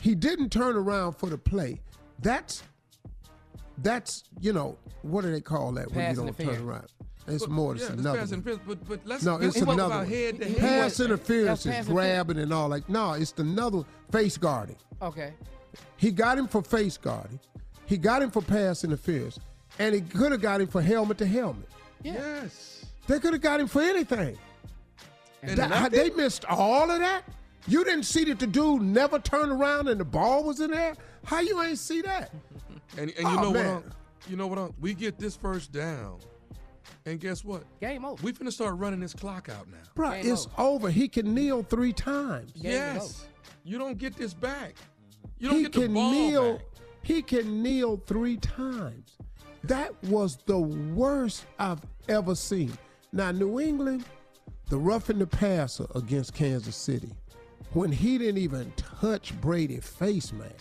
he didn't turn around for the play. That's what do they call that when Pass you don't interference. turn around? It's more. It's Yeah, another. pass one. interference, but let's No, it's talk another about one. head to head. Pass interference That's is pass grabbing and all like. No, it's another face guarding. Okay. He got him for face guarding. He got him for pass interference. And he could have got him for helmet to helmet. Yes. They could have got him for anything. They missed all of that? You didn't see that the dude never turned around and the ball was in there? How you ain't see that? And you know what? You know what? We get this first down, and guess what? Game over. We finna start running this clock out now. Bro, it's over. He can kneel 3 times. Yes. You don't get this back. You don't get the ball back. He can kneel 3 times. That was the worst I've ever seen. Now, New England, the roughing the passer against Kansas City, when he didn't even touch Brady's face mask.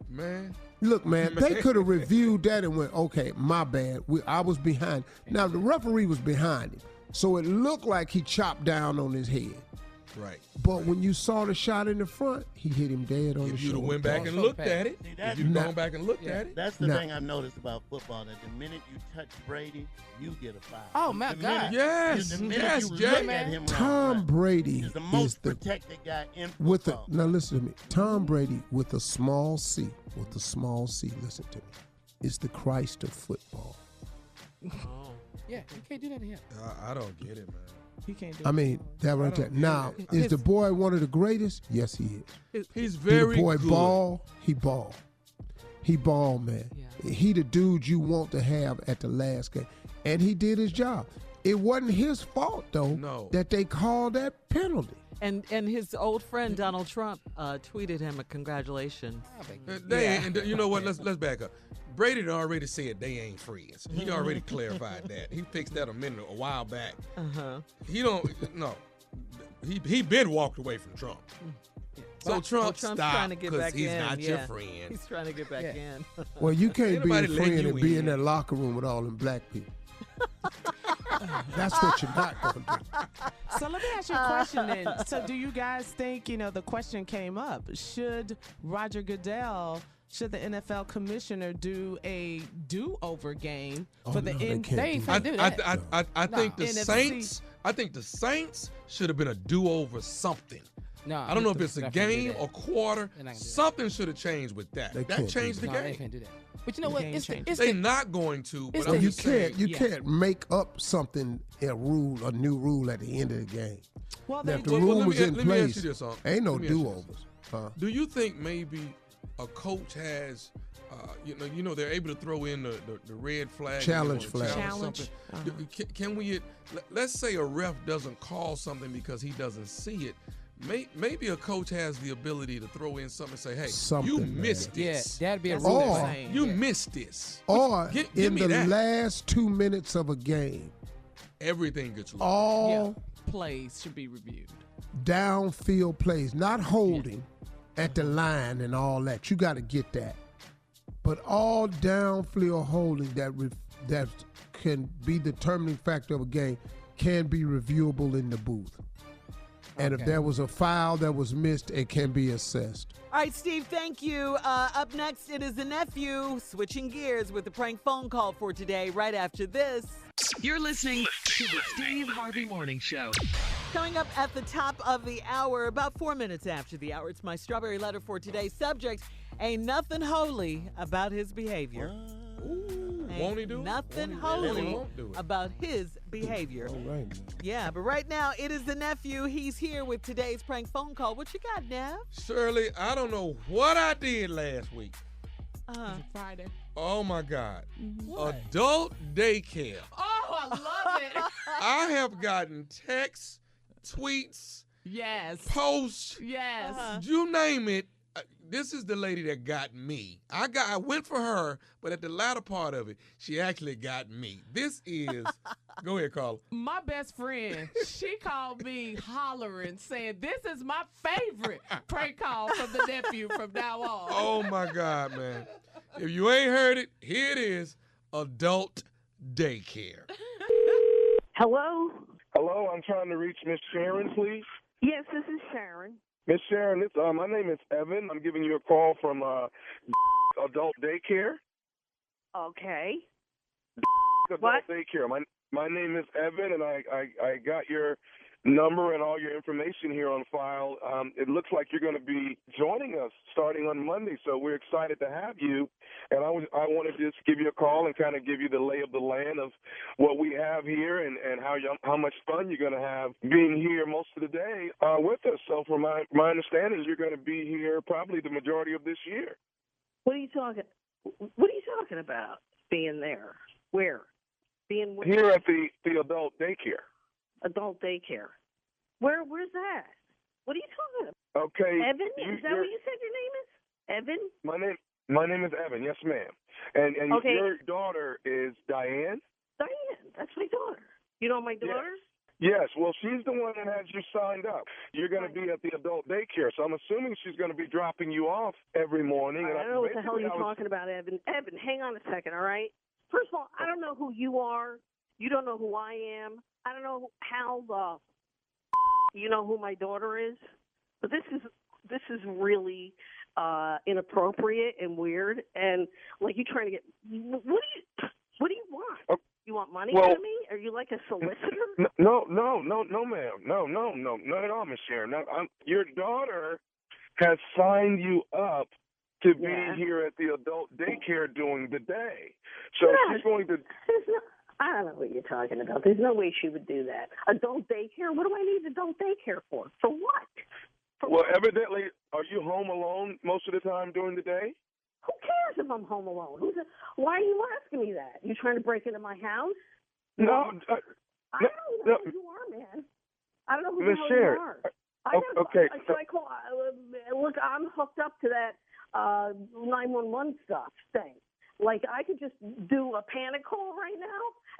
Man. Look, man, they could have reviewed that and went, okay, my bad. I was behind. Now, the referee was behind him, so it looked like he chopped down on his head. Right. But when you saw the shot in the front, he hit him dead on the shoulder. If you'd have went back and looked at it, if you'd gone back and looked at it. That's the thing I've noticed about football, that the minute you touch Brady, you get a foul. Oh, my God. Yes, the minute yes, you Jay. look at him Tom Brady is the most protected guy in football. Now listen to me. Tom Brady with a small C, listen to me, is the Christ of football. Yeah, you can't do that to him. I don't get it, man. He can't do that right there. Now, is the boy one of the greatest? Yes, he is. He's very Did the boy good. ball? He ball. He ball, man. Yeah. He the dude you want to have at the last game. And he did his job. It wasn't his fault, though, that they called that penalty. And his old friend Donald Trump tweeted him a congratulations. And you know what? Let's back up. Brady had already said they ain't friends. He already clarified that. He fixed that a while back. He been walked away from Trump. So Trump's stopped because he's not your friend. He's trying to get back in. Well, you can't be a Anybody letting friend you and be in. in that locker room with all them black people. That's what you're not going to do. So let me ask you a question then. So do you guys think, the question came up, should Roger Goodell, should the NFL commissioner do a do-over game for the end? They ain't finna do that. I think the NFC. Saints. I think the Saints should have been a do-over something. No, I don't know if it's a they're not gonna do game that. or quarter. They're not gonna do that. Something should have changed with that. They That can't changed the No, they game. can't do that. But you know The what? game It's changes. They're not going to. But it's I'm the- You just saying. can't make up something, a new rule at the end of the game. Well, Now, they if the Well, rule let was me- in let me ask place, you this, ain't no let me ask you do-overs. Do you think maybe a coach has, they're able to throw in the red flag, Challenge if they wanna flag. challenge something? Can we? Let's say a ref doesn't call something because he doesn't see it. Maybe a coach has the ability to throw in something and say, "Hey, Something, you man. missed Yeah, this. that'd be a That's rule. what Or- they're saying. You missed this." Or Give in me the that. last 2 minutes of a game, Everything gets looked. all plays should be reviewed. downfield plays, not holding at the line and all that. You got to get that. But all downfield holding that can be the determining factor of a game can be reviewable in the booth. And if there was a foul that was missed, it can be assessed. All right, Steve, thank you. Up next, it is the nephew switching gears with the prank phone call for today right after this. You're listening to the Steve Harvey Morning Show. Coming up at the top of the hour, about 4 minutes after the hour, it's my strawberry letter for today's subject. Ain't nothing holy about his behavior. Won't he do it? Nothing Won't he? holy Won't do it. about his behavior. All right. Yeah, but right now, it is the nephew. He's here with today's prank phone call. What you got, Nev? Shirley, I don't know what I did last week. Friday. Oh my God. Adult daycare. Oh, I love it. I have gotten texts, tweets, Yes. posts, Yes. you name it. This is the lady that got me. I went for her, but at the latter part of it, she actually got me. This is, go ahead, Carla. My best friend, she called me hollering, saying, "This is my favorite prank call from the nephew from now on." Oh my God, man. If you ain't heard it, here it is, adult daycare. Hello? Hello, I'm trying to reach Miss Sharon, please. Yes, this is Sharon. Miss Sharon, my name is Evan. I'm giving you a call from adult daycare. Okay. Adult What? daycare. My name is Evan, and I got your number and all your information here on file. It looks like you're going to be joining us starting on Monday, so we're excited to have you. And I wanted to just give you a call and kind of give you the lay of the land of what we have here and how much fun you're going to have being here most of the day with us. So from my understanding, you're going to be here probably the majority of this year. What are you talking about? Being there? Where? Being where? Here at the adult daycare. Adult daycare. Where's that? What are you talking about? Okay. Evan? Is that what you said your name is? Evan? My name is Evan. Yes, ma'am. And okay. Your daughter is Diane? Diane. That's my daughter. You know my daughter? Yes. Well, she's the one that has you signed up. You're going to be at the adult daycare, so I'm assuming she's going to be dropping you off every morning. I don't know what the hell you're talking about, Evan. Evan, hang on a second, all right? First of all, I don't know who you are. You don't know who I am. I don't know how you know who my daughter is. But this is really inappropriate and weird. And like you trying to get what do you want? Oh, you want money out of me? Are you like a solicitor? No, ma'am. No, not at all, Miss Sharon. Your daughter has signed you up to be here at the adult daycare during the day. So she's going to... I don't know what you're talking about. There's no way she would do that. Adult daycare? What do I need adult daycare for? For what? Well, evidently, are you home alone most of the time during the day? Who cares if I'm home alone? Why are you asking me that? You trying to break into my house? No. I don't know who you are, man. I don't know who the hell Sharon, you are. Okay. So I call. Look, I'm hooked up to that 911 stuff thing. Like, I could just do a panic call right now,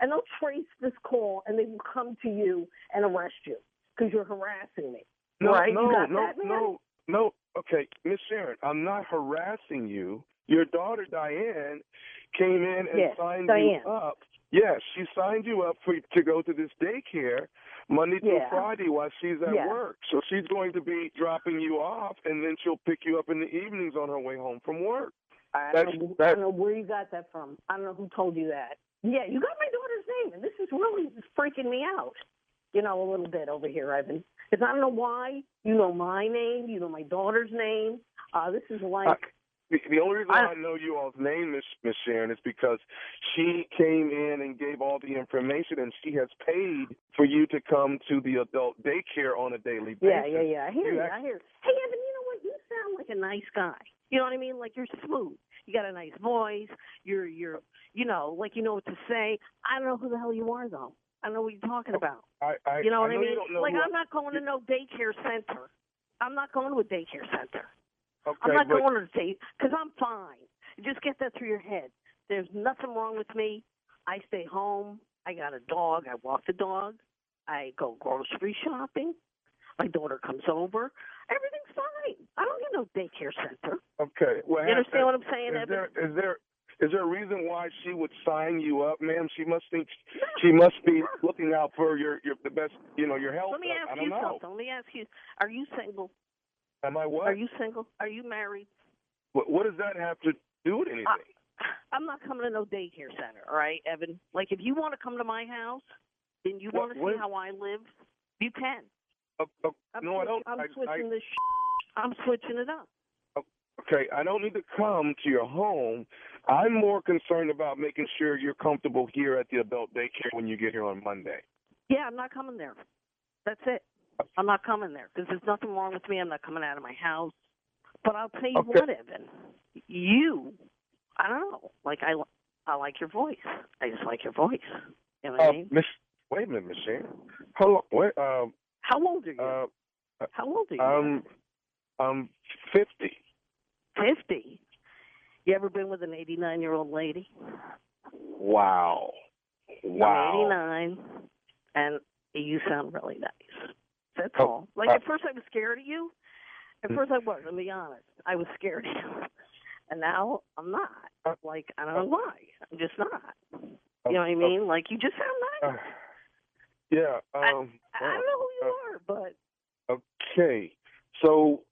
and they'll trace this call, and they will come to you and arrest you because you're harassing me. No, right? No. Okay, Miss Sharon, I'm not harassing you. Your daughter, Diane, came in and signed you up. Yes, she signed you up to go to this daycare Monday through Friday while she's at work. So she's going to be dropping you off, and then she'll pick you up in the evenings on her way home from work. I don't know where you got that from. I don't know who told you that. Yeah, you got my daughter's name, and this is really freaking me out, a little bit over here, Evan. Because I don't know why. You know my name. You know my daughter's name. This is like... The only reason I know you all's name, Miss Sharon, is because she came in and gave all the information, and she has paid for you to come to the adult daycare on a daily basis. Yeah. I hear you. Hey, Evan, you know what? You sound like a nice guy. You know what I mean? Like, you're smooth. You got a nice voice. You're like you know what to say. I don't know who the hell you are, though. I don't know what you're talking about. You know what I mean? Like, I'm not going to no daycare center. I'm not going to a daycare center. Okay, I'm not going to date because I'm fine. Just get that through your head. There's nothing wrong with me. I stay home. I got a dog. I walk the dog. I go grocery shopping. My daughter comes over. Everything's fine. I don't get no daycare center. Okay. Well, you understand what I'm saying, Evan? Is there a reason why she would sign you up, ma'am? She must be looking out for the best, your health. Let me ask you something. Let me ask you, are you single? Am I what? Are you single? Are you married? What does that have to do with anything? I'm not coming to no daycare center, all right, Evan? Like, if you want to come to my house and you want to see how I live, you can. No, I don't. I'm switching this I'm switching it up. Okay, I don't need to come to your home. I'm more concerned about making sure you're comfortable here at the adult daycare when you get here on Monday. Yeah, I'm not coming there. That's it. I'm not coming there because there's nothing wrong with me. I'm not coming out of my house. But I'll tell you what, Evan, I don't know. Like, I like your voice. I just like your voice. You know what I mean? Wait a minute, Miss Sharon. Hold on. Wait, how old are you? How old are you? I'm 50. 50? You ever been with an 89-year-old lady? Wow. I'm 89, and you sound really nice. That's all. Like, at first I was scared of you. At first I was, to be honest. I was scared of you. And now I'm not. Like, I don't know why. I'm just not. You know what I mean? Like, you just sound nice. Yeah. I don't know who you are, but... Okay. So,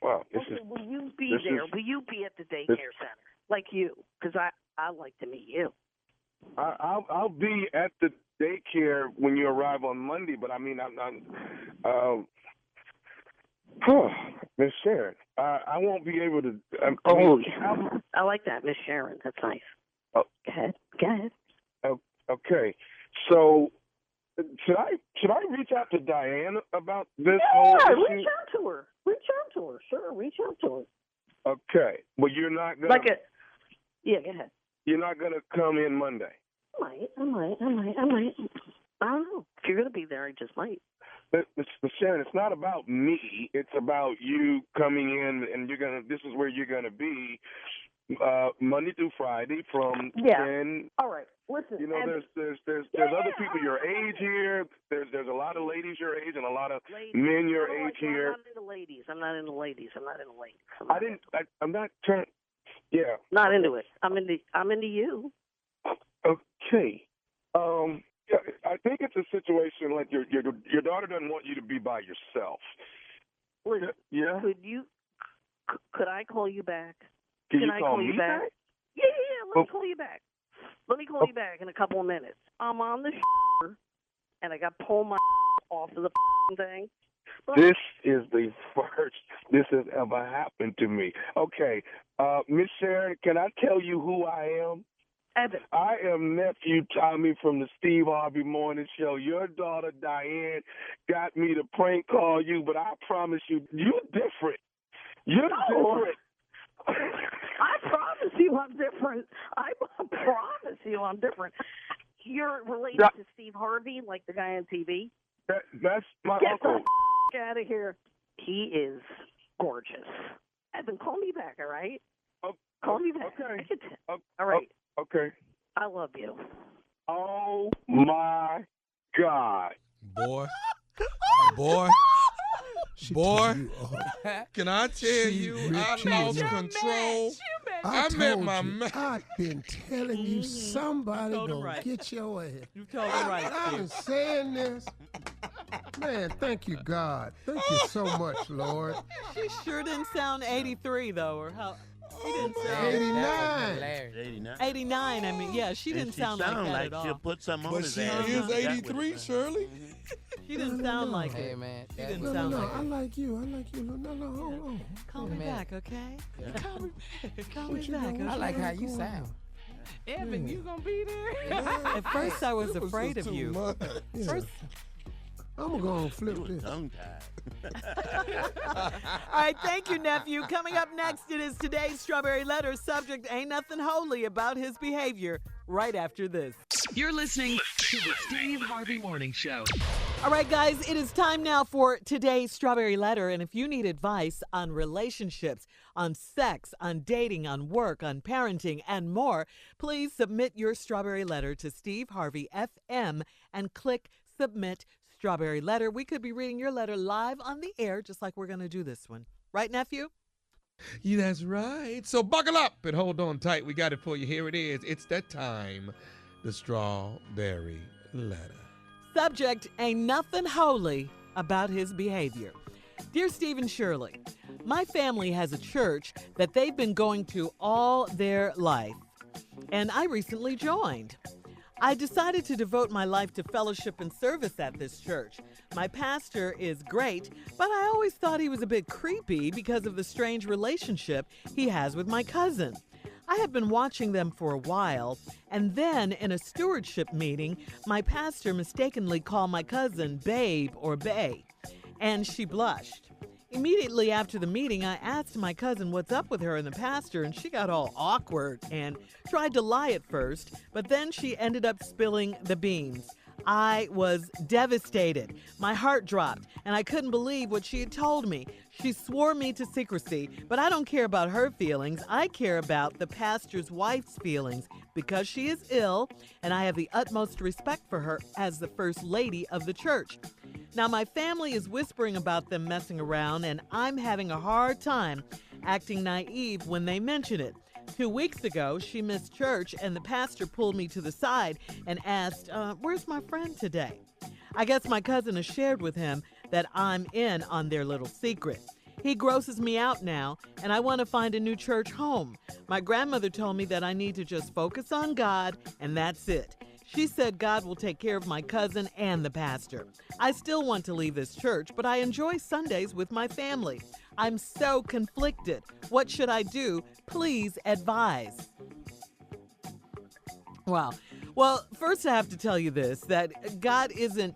will you be there? Will you be at the daycare center? Like you? Because I like to meet you. I'll be at the daycare when you arrive on Monday, but I mean, Miss Sharon, I won't be able to. I like that, Miss Sharon. That's nice. Oh. Go ahead. Okay, so should I reach out to Diane about this Yeah, whole issue? reach out to her. Sure, reach out to her. Okay, well, you're not gonna. Yeah, go ahead. You're not gonna come in Monday. I might. I don't know. If you're gonna be there, I just might. But Sharon, it's not about me. It's about you coming in, and this is where you're gonna be Monday through Friday from 10. All right. Listen. You know, there's other people your age here. There's a lot of ladies your age and a lot of men your age here. I'm not into ladies. I'm not into ladies. I'm not trying. Yeah. Not into it. I'm into you. Okay. Yeah, I think it's a situation like your daughter doesn't want you to be by yourself. Listen, yeah. Could I call you back? Can I you call me me back? Yeah. Let me call you back. Let me call you back in a couple of minutes. I'm on the and I got to pull my off of the thing. This is the first this has ever happened to me. Okay, Miss Sharon, can I tell you who I am? Evan. I am nephew Tommy from the Steve Harvey Morning Show. Your daughter Diane got me to prank call you, but I promise you, you're different. You're different. I promise you I'm different. I promise you I'm different. You're related to Steve Harvey, like the guy on TV? That's my uncle. Get the out of here. He is gorgeous. Evan, call me back, all right? Call me back. Okay. All right. Okay. I love you. Oh, my God. Boy. Can I tell you, I lost control. I met my man. I've been telling you, somebody gonna get your ass. You told me right. I've been saying this. Man, thank you, God. Thank you so much, Lord. She sure didn't sound 83, though, or how? She didn't sound 89. 89. I mean, yeah, she didn't sound like that at all. She'll put some on But his she ass. is 83, Shirley. She didn't sound like it. Hey, man. She didn't sound like I it. like you. No, hold on. Call me back, okay? Call me back. Okay? I like how you sound. Evan, you gonna be there? At first, I was afraid of you. First, I'm going to go and flip this. Tongue-tied. all right, thank you, nephew. Coming up next, it is today's Strawberry Letter. Subject, ain't nothing holy about his behavior. Right after this. You're listening to the Steve Harvey Morning Show. All right, guys, it is time now for today's Strawberry Letter. And if you need advice on relationships, on sex, on dating, on work, on parenting, and more, please submit your Strawberry Letter to Steve Harvey FM and click Submit Strawberry Letter. We could be reading your letter live on the air, just like we're going to do this one. Right, nephew? Yeah, that's right. So buckle up and hold on tight. We got it for you. Here it is. It's that time. The Strawberry Letter. Subject, ain't nothing holy about his behavior. Dear Steve and Shirley, my family has a church that they've been going to all their life, and I recently joined. I decided to devote my life to fellowship and service at this church. My pastor is great, but I always thought he was a bit creepy because of the strange relationship he has with my cousin. I have been watching them for a while, and then in a stewardship meeting, my pastor mistakenly called my cousin Babe or Bae, and she blushed. Immediately after the meeting, I asked my cousin what's up with her and the pastor, and she got all awkward and tried to lie at first, but then she ended up spilling the beans. I was devastated. My heart dropped, and I couldn't believe what she had told me. She swore me to secrecy, but I don't care about her feelings. I care about the pastor's wife's feelings because she is ill, and I have the utmost respect for her as the first lady of the church. Now, my family is whispering about them messing around, and I'm having a hard time acting naive when they mention it. 2 weeks ago, she missed church, and the pastor pulled me to the side and asked, where's my friend today? I guess my cousin has shared with him that I'm in on their little secret. He grosses me out now, and I want to find a new church home. My grandmother told me that I need to just focus on God, and that's it. She said God will take care of my cousin and the pastor. I still want to leave this church, but I enjoy Sundays with my family. I'm so conflicted. What should I do? Please advise. Wow. Well, first I have to tell you this, that God isn't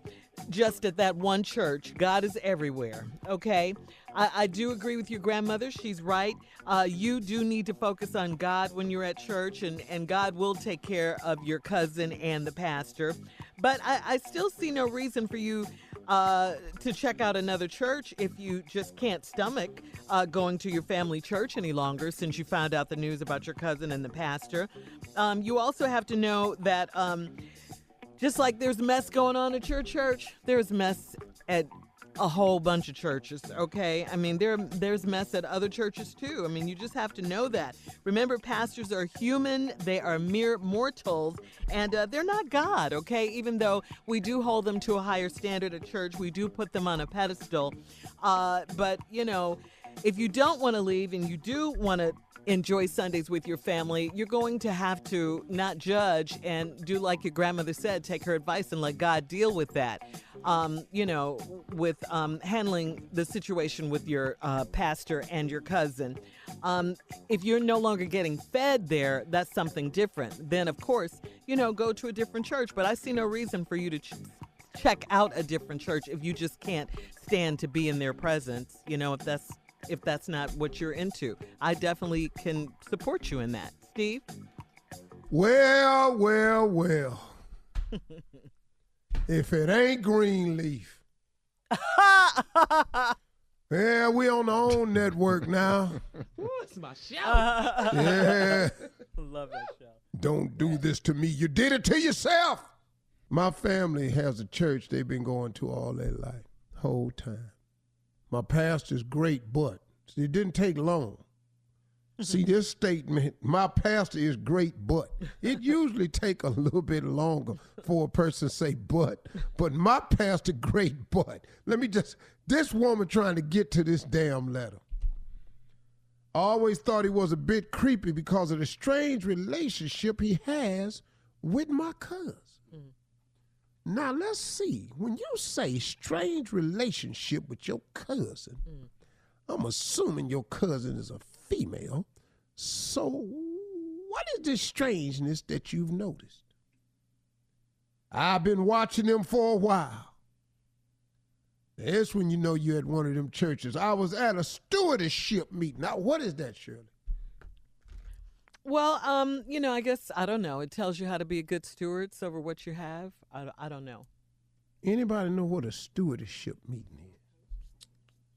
just at that one church. God is everywhere, okay? I do agree with your grandmother. She's right. You do need to focus on God when you're at church, and God will take care of your cousin and the pastor. But I still see no reason for you to check out another church if you just can't stomach going to your family church any longer since you found out the news about your cousin and the pastor. You also have to know that just like there's mess going on at your church, there's mess at a whole bunch of churches, okay? I mean, there's mess at other churches too. I mean, you just have to know that. Remember, pastors are human. They are mere mortals, and they're not God, okay? Even though we do hold them to a higher standard at church, we do put them on a pedestal. But, you know, if you don't want to leave and you do want to enjoy Sundays with your family, you're going to have to not judge and do like your grandmother said, take her advice and let God deal with that. You know, with handling the situation with your pastor and your cousin. If you're no longer getting fed there, that's something different. Then, of course, you know, go to a different church. But I see no reason for you to check out a different church if you just can't stand to be in their presence, you know, if that's not what you're into. I definitely can support you in that. Steve? Well. If it ain't Greenleaf. Yeah, we on our own network now. Ooh, it's my show. Yeah. Love that show. Don't do this to me. You did it to yourself. My family has a church they've been going to all their life, whole time. My pastor's great, but it didn't take long. See, this statement, my pastor is great, but it usually take a little bit longer for a person to say but my pastor great, but. This woman trying to get to this damn letter. I always thought he was a bit creepy because of the strange relationship he has with my cousin. Now, let's see. When you say strange relationship with your cousin, I'm assuming your cousin is a female. So what is this strangeness that you've noticed? I've been watching them for a while. That's when you know you're at one of them churches. I was at a stewardship meeting. Now, what is that, Shirley? Well, you know, I guess, I don't know. It tells you how to be a good steward over what you have. I don't know. Anybody know what a stewardship meeting is?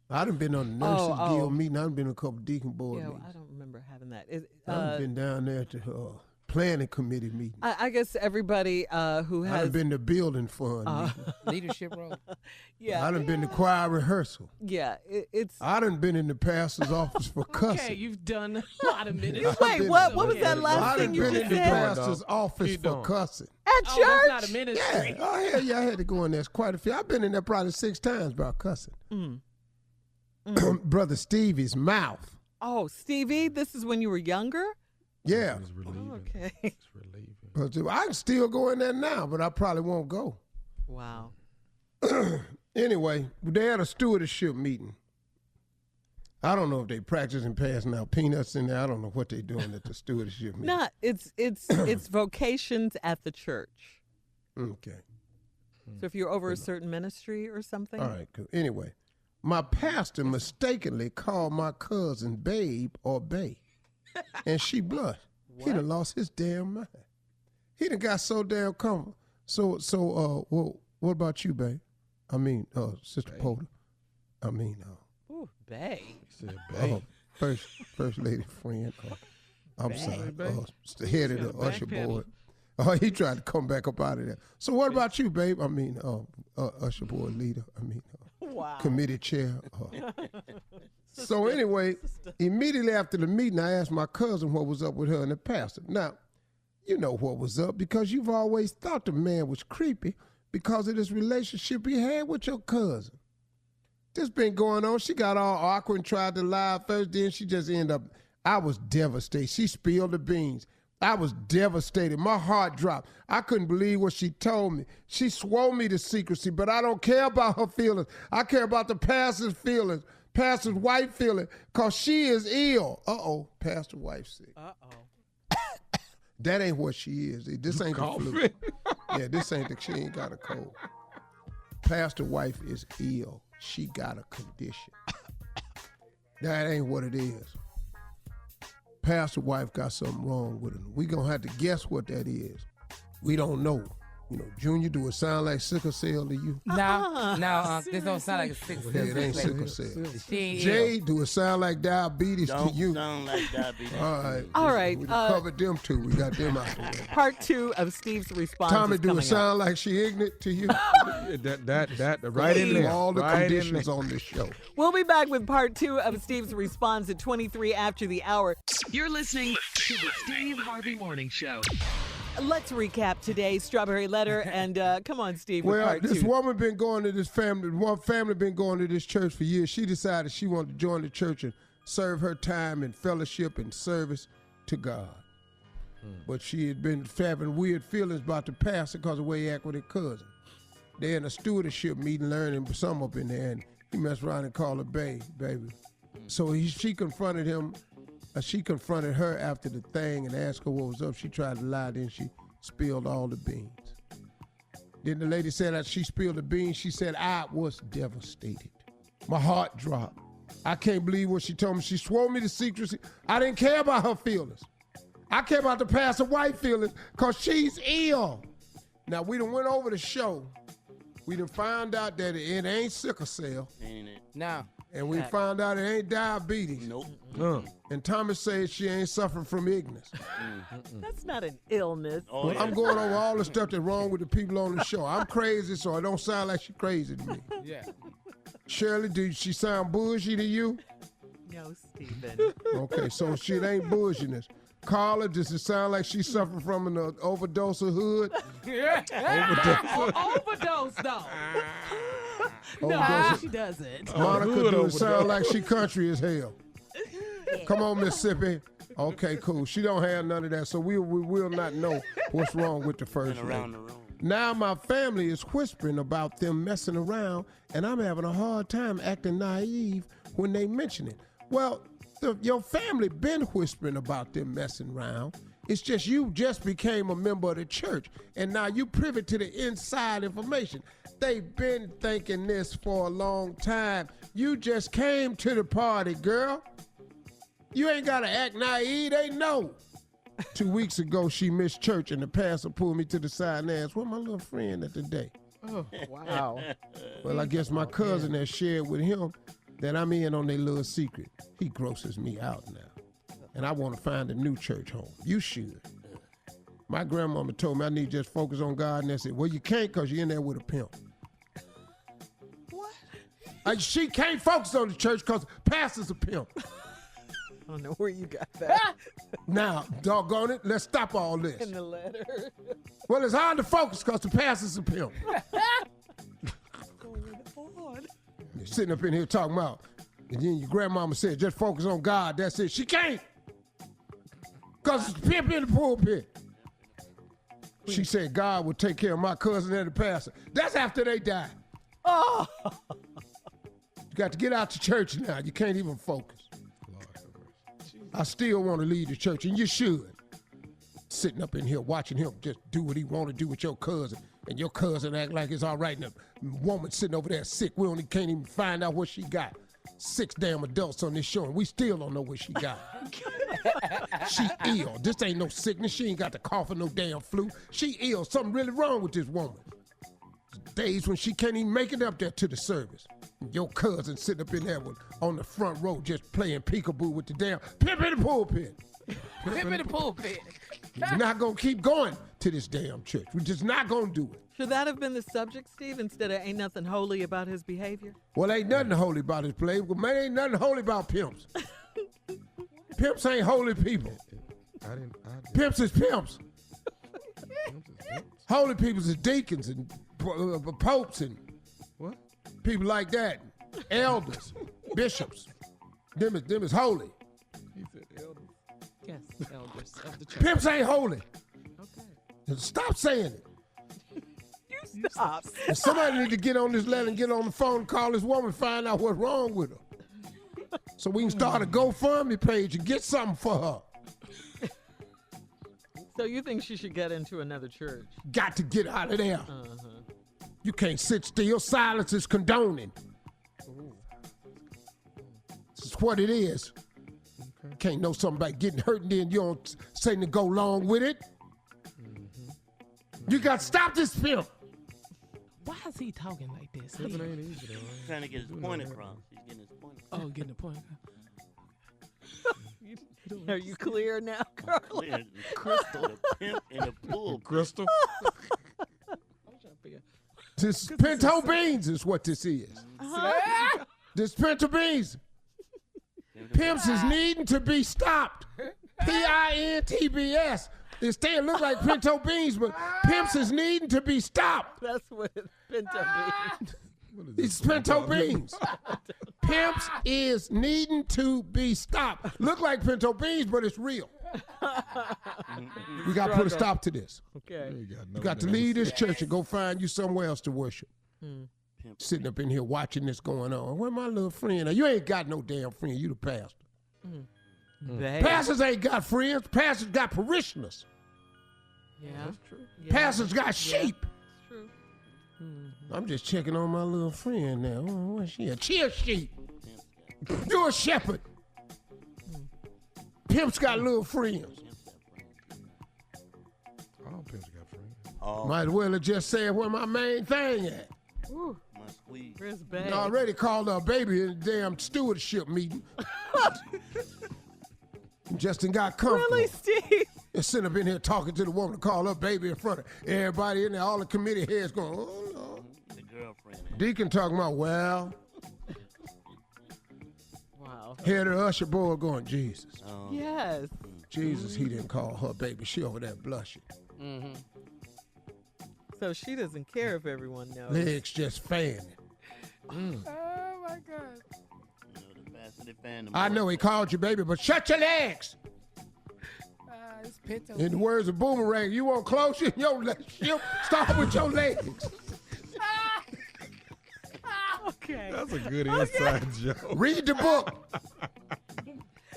I done been on the Nurses Guild meeting. I done been on a couple deacon board meetings. I don't remember having that. I've been down there to planning committee meeting. I guess everybody who has... I done been to building fund meeting. Leadership role. Yeah. I done been to choir rehearsal. Yeah, it's... I done been in the pastor's office for cussing. Okay, you've done a lot of minutes. Wait, what was that last thing you just said? I done been in the pastor's office for cussing. At church? That's not a ministry. Yeah. Oh, hell yeah, I had to go in there. It's quite a few. I've been in there probably 6 times about cussing. Brother Stevie's mouth. Oh, Stevie, this is when you were younger? Yeah. It's relieving. Oh, okay. It's relieving. But I can still go in there now, but I probably won't go. Wow. Anyway, they had a stewardship meeting. I don't know if they practicing passing out peanuts in there. I don't know what they doing at the stewardship meeting. Not. It's vocations at the church. Okay. So if you're over a certain ministry or something. All right, cool. Anyway, my pastor mistakenly called my cousin Babe or Bae, and she blushed. What? He done lost his damn mind. He done got so damn comfortable. So, what about you, Babe? I mean, Sister Porter. I mean, Ooh, Bae. He said, Bae. First lady friend. I'm Bae. sorry. The head of the usher board. He tried to come back up out of there. So what about you, Babe? I mean, usher board leader. I mean, wow. Committee chair. So anyway, immediately after the meeting, I asked my cousin what was up with her and the pastor. Now, you know what was up because you've always thought the man was creepy because of this relationship he had with your cousin. This been going on. She got all awkward and tried to lie first. Then she just ended up. I was devastated. She spilled the beans. I was devastated. My heart dropped. I couldn't believe what she told me. She swore me to secrecy, but I don't care about her feelings. I care about the pastor's feelings, pastor's wife feelings, because she is ill. Uh-oh, pastor's wife sick. Uh-oh. That ain't what she is. This ain't the flu. Yeah, this ain't she ain't got a cold. Pastor's wife is ill. She got a condition. That ain't what it is. Pastor's wife got something wrong with her. We gonna have to guess what that is. We don't know. You know, Junior, do it sound like sickle cell to you? No, this don't sound like a sickle cell. It ain't sickle cell. She Jay, do it sound like diabetes to you? Don't sound like diabetes. All right. We covered them two. We got them out the way. Part 2 of Steve's response. Tommy, do it coming sound like she ignorant to you? that right in there. All the right conditions on this show. We'll be back with part 2 of Steve's response at 23 after the hour. You're listening to the Steve Harvey Morning Show. Let's recap today's Strawberry Letter, and come on, Steve, with Well, part 2. this woman been going to this family. One family been going to this church for years. She decided she wanted to join the church and serve her time in fellowship and service to God. But she had been having weird feelings about the pastor because of the way he acted with her cousin. They in a stewardship meeting learning some up in there, and he messed around and called her baby. So she confronted him. She confronted her after the thing and asked her what was up. She tried to lie, then she spilled all the beans. Then the lady said that she spilled the beans. She said, I was devastated. My heart dropped. I can't believe what she told me. She swore me to secrecy. I didn't care about her feelings. I care about the pastor's wife feelings because she's ill. Now, we done went over the show. We done found out that it ain't sickle cell. Ain't it? No. And we found out it ain't diabetes. Nope. And Thomas says she ain't suffering from ignorance. That's not an illness. Well, I'm going over all the stuff that's wrong with the people on the show. I'm crazy, so it don't sound like she's crazy to me. Yeah. Shirley, do she sound bougie to you? No, Stephen. Okay, so she ain't bouginess. Carla, does it sound like she's suffering from an overdose of hood? Overdose, though. Overdose. She doesn't. Monica, do it sound like she country as hell? Come on, Mississippi. Okay, cool. She don't have none of that, so we will not know what's wrong with the first lady. Now my family is whispering about them messing around, and I'm having a hard time acting naive when they mention it. Well, your family been whispering about them messing around. It's just you just became a member of the church, and now you privy to the inside information. They've been thinking this for a long time. You just came to the party, girl. You ain't got to act naive. They know. 2 weeks ago, she missed church, and the pastor pulled me to the side and asked, where my little friend at today? Oh, wow. Well, I guess my cousin has shared with him that I'm in on their little secret. He grosses me out now. And I want to find a new church home. You should. My grandmama told me I need to just focus on God, and I said, well, you can't because you're in there with a pimp. What? She can't focus on the church because the pastor's a pimp. I don't know where you got that. Now, doggone it, let's stop all this. In the letter. Well, it's hard to focus because the pastor's a pimp. You're sitting up in here talking about, and then your grandmama said, just focus on God, that's it. She can't. Because it's the pimp in the pulpit. She said God would take care of my cousin and the pastor. That's after they die. Oh. You got to get out to church now. You can't even focus. I still want to lead the church, and you should. Sitting up in here watching him just do what he want to do with your cousin, and your cousin act like it's all right, and the woman sitting over there sick. We only can't even find out what she got. 6 damn adults on this show, and we still don't know what she got. She ill. This ain't no sickness. She ain't got the cough or no damn flu. She ill. Something really wrong with this woman. Days when she can't even make it up there to the service. Your cousin sitting up in there on the front row just playing peekaboo with the damn pimp in the pulpit. Pimp in the pulpit. We're not going to keep going to this damn church. We're just not going to do it. Should that have been the subject, Steve, instead of ain't nothing holy about his behavior? Well, ain't nothing holy about his behavior. Well, man, ain't nothing holy about pimps. Pimps ain't holy people. Pimps is pimps. Holy people is deacons and popes and what? People like that. elders, bishops. Them is holy. He said elders. Yes, elders of the church. Pimps ain't holy. Okay. Stop saying it. You stop. And somebody need to get on this letter and get on the phone and call this woman, find out what's wrong with her. So we can start a GoFundMe page and get something for her. So you think she should get into another church? Got to get out of there. You can't sit still. Silence is condoning. This is what it is. Can't know something about getting hurt and then you don't say to go along with it. You got to stop this pimp. Why is he talking like this? Trying to get his point across. He's getting his point across. Oh, getting the point. Are you clear now, Carla? Clear. Crystal, the pimp in the pool. Crystal. This is pinto beans is what this is. This pinto beans. Pimps is needing to be stopped. PINTBS. It still look like pinto beans, but pimps is needing to be stopped. That's what it's pinto beans. It's pinto beans. Pimps is needing to be stopped. Look like pinto beans, but it's real. We got to put a stop to this. Okay. You got to leave this church and go find you somewhere else to worship. Sitting up in here watching this going on. Where my little friend at? You ain't got no damn friend. You the pastor. Pastors ain't got friends. Pastors got parishioners. Yeah. That's true. Yeah. Pastors got sheep. It's true. I'm just checking on my little friend now. Oh, where's she? A cheer sheep. You're a shepherd. Pimps got little friends. All pimps got friends. Might as well have just said where my main thing at. Ooh. My squeeze. Chris You Bay. already called her a baby in the damn stewardship meeting. Justin got comfortable. Really, Steve? And sitting up in here talking to the woman to call her baby in front of everybody in there. All the committee heads going, oh, no. The girlfriend. Deacon talking about, well. Wow. Head of the usher board going, Jesus. Yes. Jesus, he didn't call her baby. She over there blushing. So she doesn't care if everyone knows. Legs just fanning. Oh my God. You know, the faster they fan, the I more- know he called you baby, but shut your legs. It's pinto. In the words of Boomerang, you won't close your legs. Start with your legs. Okay. That's a good inside joke. Read the book.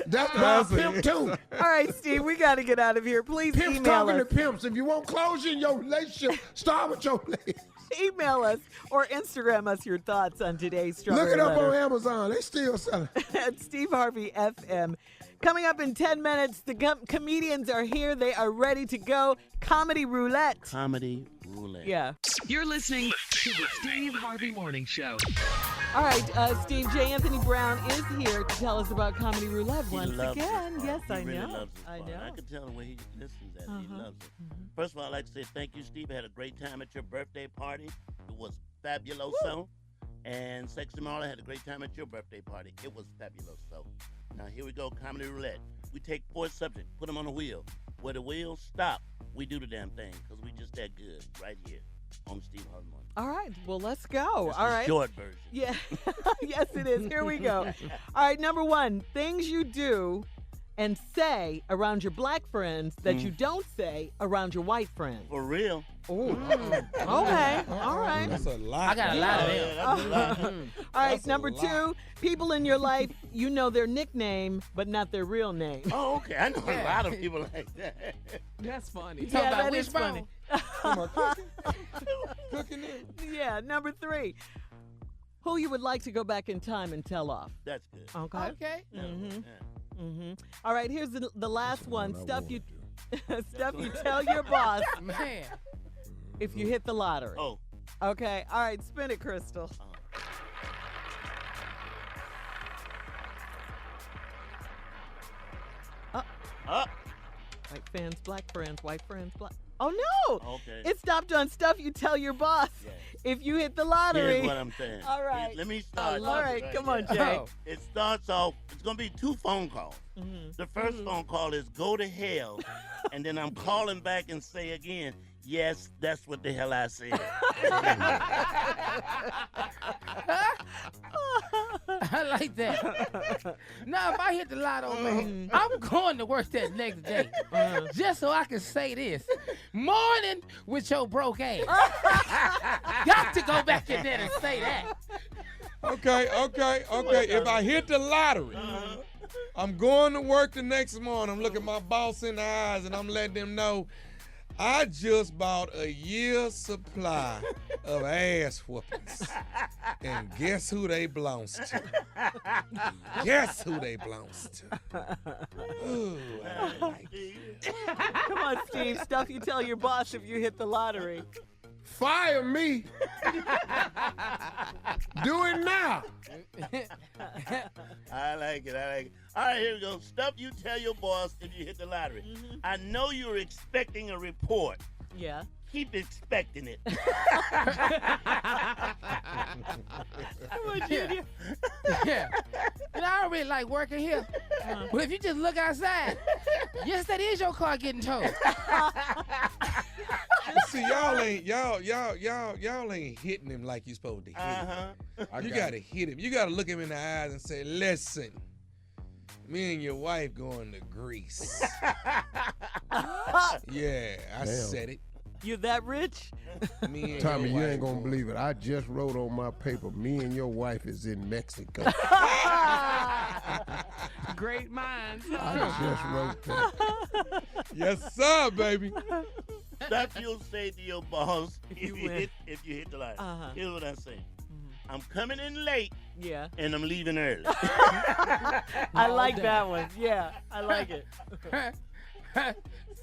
That's about pimp too. All right, Steve, we got to get out of here. Please Pimps email talking us. to pimps. If you won't close in your relationship, start with your legs. Email us or Instagram us your thoughts on today's Strawberry Look it up Letter. on Amazon. They still selling. At Steve Harvey FM. Coming up in 10 minutes, the comedians are here. They are ready to go. Comedy Roulette. Comedy Roulette. Yeah. You're listening to the Steve Harvey Morning Show. All right, Steve, J. Anthony Brown is here to tell us about Comedy Roulette He once loves again. this Yes, part. I He really know. loves this I part. know. I can tell the way he listens at it. He loves it. First of all, I'd like to say thank you, Steve. I had a great time at your birthday party. It was fabuloso. And Sexy Marla had a great time at your birthday party. It was fabuloso. Now, here we go, Comedy Roulette. We take 4 subjects, put them on a wheel. Where the wheels stop, we do the damn thing because we just that good right here on Steve Harvey Morning. All right, well, let's go. That's All the right. short version. Yeah. Yes, it is. Here we go. All right, number 1, things you do and say around your black friends that you don't say around your white friends. For real. Oh. Okay. All right. That's a lot. I got a lot of them. Yeah, that's a lot. All right, That's a number lot. 2, people in your life, you know their nickname, but not their real name. Oh, okay. I know a lot of people like that. That's funny. You talking Yeah, about that is Wishbone? funny. Cooking it. Yeah, number 3, who you would like to go back in time and tell off. That's good. Okay. Okay. Yeah. All right, here's the last one. Stuff you tell your boss Man. if you hit the lottery. Oh, Okay. All right, spin it, Crystal. White fans, black friends, white friends, black. Oh no! okay. It stopped on stuff you tell your boss Yeah. if you hit the lottery. Here's what I'm saying. All right. Let me start. All right, come on, here. Jay. Oh. It starts off, it's going to be 2 phone calls. The first phone call is go to hell, and then I'm calling back and say again, yes, that's what the hell I said. like that. Now, if I hit the lotto, man, I'm going to work that next day just so I can say this. Morning with your broke ass. Got to go back in there and say that. Okay. If I hit the lottery, I'm going to work the next morning. I'm looking my boss in the eyes and I'm letting them know I just bought a year's supply of ass whoopings. And guess who they belongs to? Guess who they belongs to? Ooh, I like it. Come on, Steve. Stuff you tell your boss if you hit the lottery. Fire me. Do it now. I like it. All right, here we go. Stuff you tell your boss if you hit the lottery. I know you're expecting a report. Yeah. Keep expecting it. Come on, Junior. Yeah. You know, I don't really like working here. But if you just look outside, yes, that is your car getting towed. See, y'all ain't hitting him like you supposed to hit him. You gotta hit him. You gotta look him in the eyes and say, listen, me and your wife going to Greece. Yeah, I said it. You that rich? Me and Tommy, your you wife ain't gonna going. believe it. I just wrote on my paper, me and your wife is in Mexico. Great minds. I just wrote that. Yes, sir, baby. Stuff you'll say to your boss if you win. hit the lottery. Here's what I'm saying. I'm coming in late. Yeah. And I'm leaving early. I like that one. Yeah, I like it.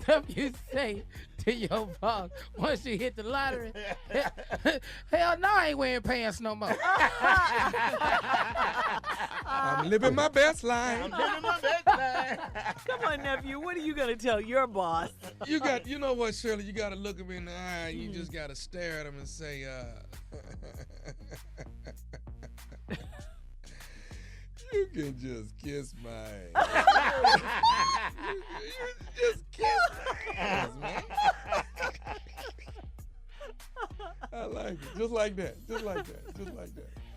Stuff you say to your boss once you hit the lottery. Hell no, I ain't wearing pants no more. I'm living my best life. Come on, nephew. What are you going to tell your boss? You know what, Shirley? You got to look him in the eye. And you just got to stare at him and say, you can just kiss my ass. you just kiss my ass, man. I like it. Just like that.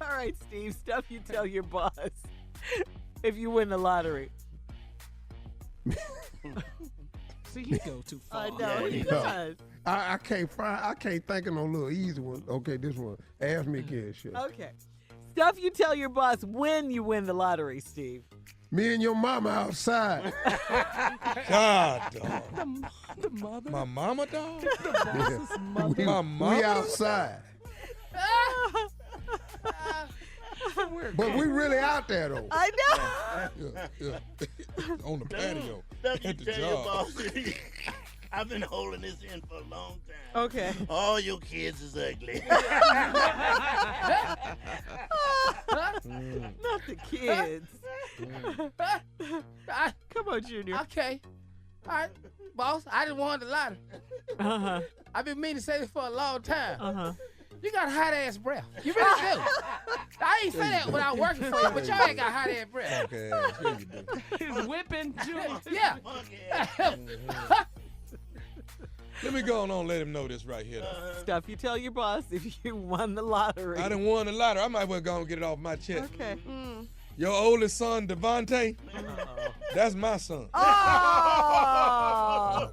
All right, Steve. Stuff you tell your boss if you win the lottery. See, he go too far. I know, he does. I can't think of no little easy one. Okay, this one. Ask me again, shit. Okay. Stuff you tell your boss when you win the lottery, Steve. Me and your mama outside. God, dog. The mother. My mama, dog? The boss's mother. My mama? We outside. But we really out there, though. I know. Yeah. On the patio. Stuff you At the tell your job. boss. I've been holding this in for a long time. Okay. All your kids is ugly. Not the kids. Come on, Junior. Okay. All right, boss, I didn't want the lottery. I've been meaning to say this for a long time. You got hot-ass breath. You really do. I ain't say that without working for you, but y'all ain't got hot-ass breath. Okay, sure you do. He's whipping Junior. Yeah. Let me go on and let him know this right here. Stuff you tell your boss if you won the lottery. I done won the lottery. I might as well go and get it off my chest. Okay. Your oldest son, Devontae, that's my son. Oh!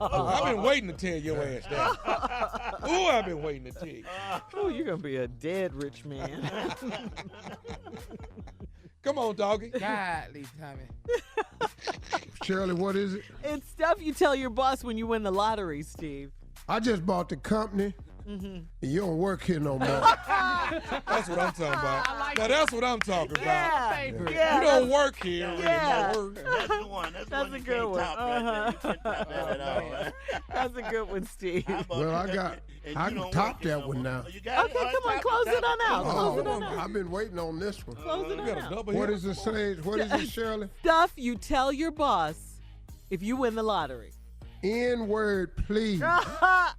I've been waiting to tell your ass that. Ooh, I've been waiting to tell you. Oh, you're going to be a dead rich man. Come on, doggy. Godly, Tommy. Shirley, what is it? It's stuff you tell your boss when you win the lottery, Steve. I just bought the company, and you don't work here no more. That's what I'm talking about. Now, that's what I'm talking about. Yeah, You don't work here yeah. anymore. That's the one. That's a good one. That's a good one, Steve. Well, I can top that one now. Okay, come on, close it on out. Close it on out. I've been waiting on this one. Close it You on got a out. double What here? is it, Sage? What is it, Shirley? Stuff you tell your boss if you win the lottery. N-word, please.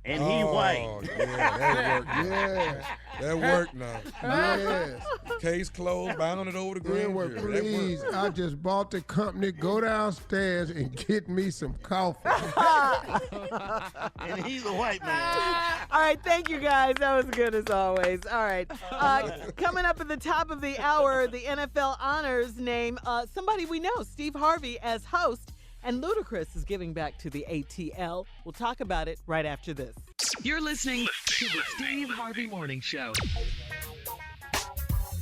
And he white. Yeah, that worked. Yeah. That worked now. Yes. Case closed, bound it over the grand N-word, jury. That please. worked. I just bought the company. Go downstairs and get me some coffee. And he's a white man. All right, thank you guys. That was good as always. All right. Coming up at the top of the hour, the NFL honors name somebody we know, Steve Harvey, as host, and Ludacris is giving back to the ATL. We'll talk about it right after this. You're listening to the Steve Harvey Morning Show.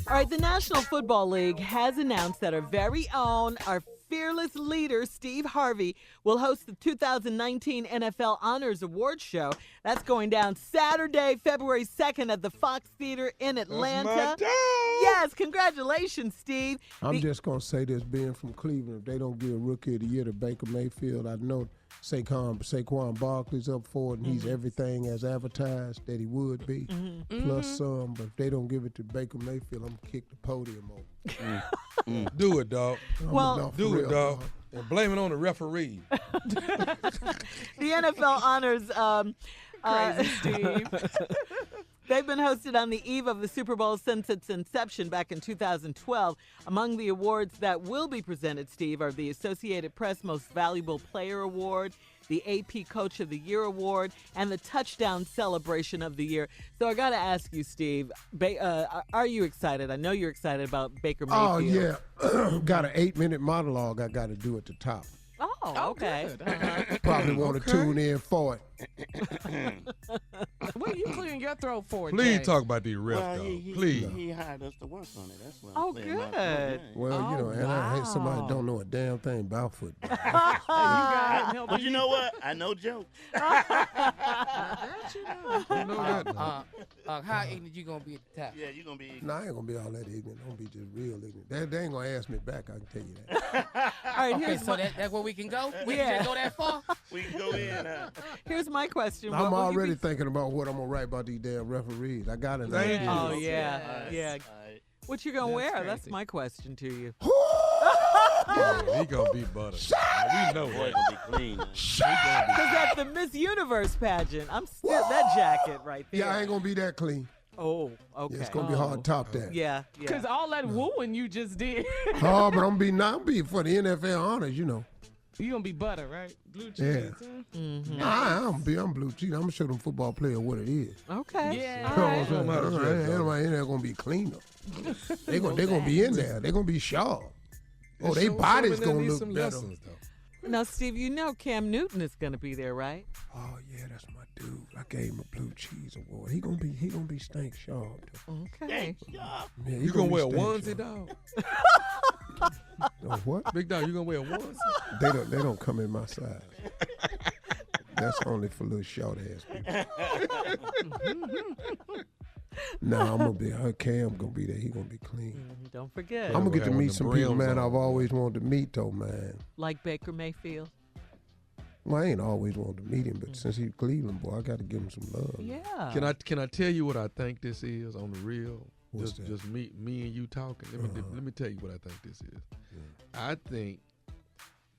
All right, the National Football League has announced that our very own, our fearless leader, Steve Harvey, will host the 2019 NFL Honors Awards Show. That's going down Saturday, February 2nd at the Fox Theater in Atlanta. That's my dog. Yes, congratulations, Steve. I'm just going to say this, being from Cleveland, if they don't give Rookie of the Year to Baker Mayfield, I know Saquon Barkley's up for it, and he's everything as advertised that he would be, plus some. But if they don't give it to Baker Mayfield, I'm going to kick the podium over. Do it, dog. Well, Do it, dog. And blame it on the referee. The NFL Honors, Crazy Steve. they've been hosted on the eve of the Super Bowl since its inception back in 2012. Among the awards that will be presented, Steve, are the Associated Press Most Valuable Player Award, the AP Coach of the Year Award, and the Touchdown Celebration of the Year. So I got to ask you, Steve, are you excited? I know you're excited about Baker Mayfield. Oh, yeah. Got an 8-minute monologue I got to do at the top. Oh, okay. Good. Probably want to tune in for it. What are you clearing your throat for, Please Jay? talk about these refs, Well, dog. he Please. He hired us to work on it. That's what Oh, I'm clearing my throat. good. Well, you know, and I hate somebody wow. don't know a damn thing about football. You got it. Help But me. you know what? I know jokes. You know that? How ignorant you gonna be at the top? Yeah, you're going to be. No, I ain't gonna be all that ignorant. I'm gonna be just real ignorant. They ain't gonna ask me back. I can tell you that. All right, Okay, here's so that's where we can go? We Yeah. can just go that far? We can go in. here's my question. I'm What will you already be- thinking about what I'm gonna write about these damn referees. I got it. Thank you. Oh, Yes. yeah, Yes. yeah. What you gonna That's wear? crazy. That's my question to you. He gonna be butter. We know Boy, that. going to be clean. Because at the Miss Universe pageant, I'm still that jacket right there. Yeah, I ain't gonna be that clean. Oh, okay. Yeah, it's gonna be hard to top that. Yeah, Because yeah. all that wooing you just did. Oh, but I'm be for the NFL honors, you know. You gonna be butter, right? Blue cheese. Yeah. Huh? Nah, I'm blue cheese. I'm gonna show them football players what it is. Okay. Yeah. You know what I'm All saying? Know how to dress, Ain't dog. nobody in there gonna be clean up. They gonna be in there. They gonna be sharp. Oh, they bodies gonna look some better. lessons, though. Now, Steve, you know Cam Newton is going to be there, right? Oh yeah, that's my dude. I gave him a blue cheese award. He gonna be stank sharp. Though. Okay. Yeah, he You gonna be wear a stank onesie, sharp. dog? Oh, what? Big dog, you gonna wear a onesie? They don't come in my size. That's only for little short ass people. No, I'm gonna be. Her Cam gonna be there. He gonna be clean. Don't forget. I'm gonna get to have meet the some people, brims man. on. I've always wanted to meet, though, man. Like Baker Mayfield. Well, I ain't always wanted to meet him, but since he's a Cleveland boy, I got to give him some love. Yeah. Can I tell you what I think this is on the real? What's just that? just me and you talking. Let me tell you what I think this is. I think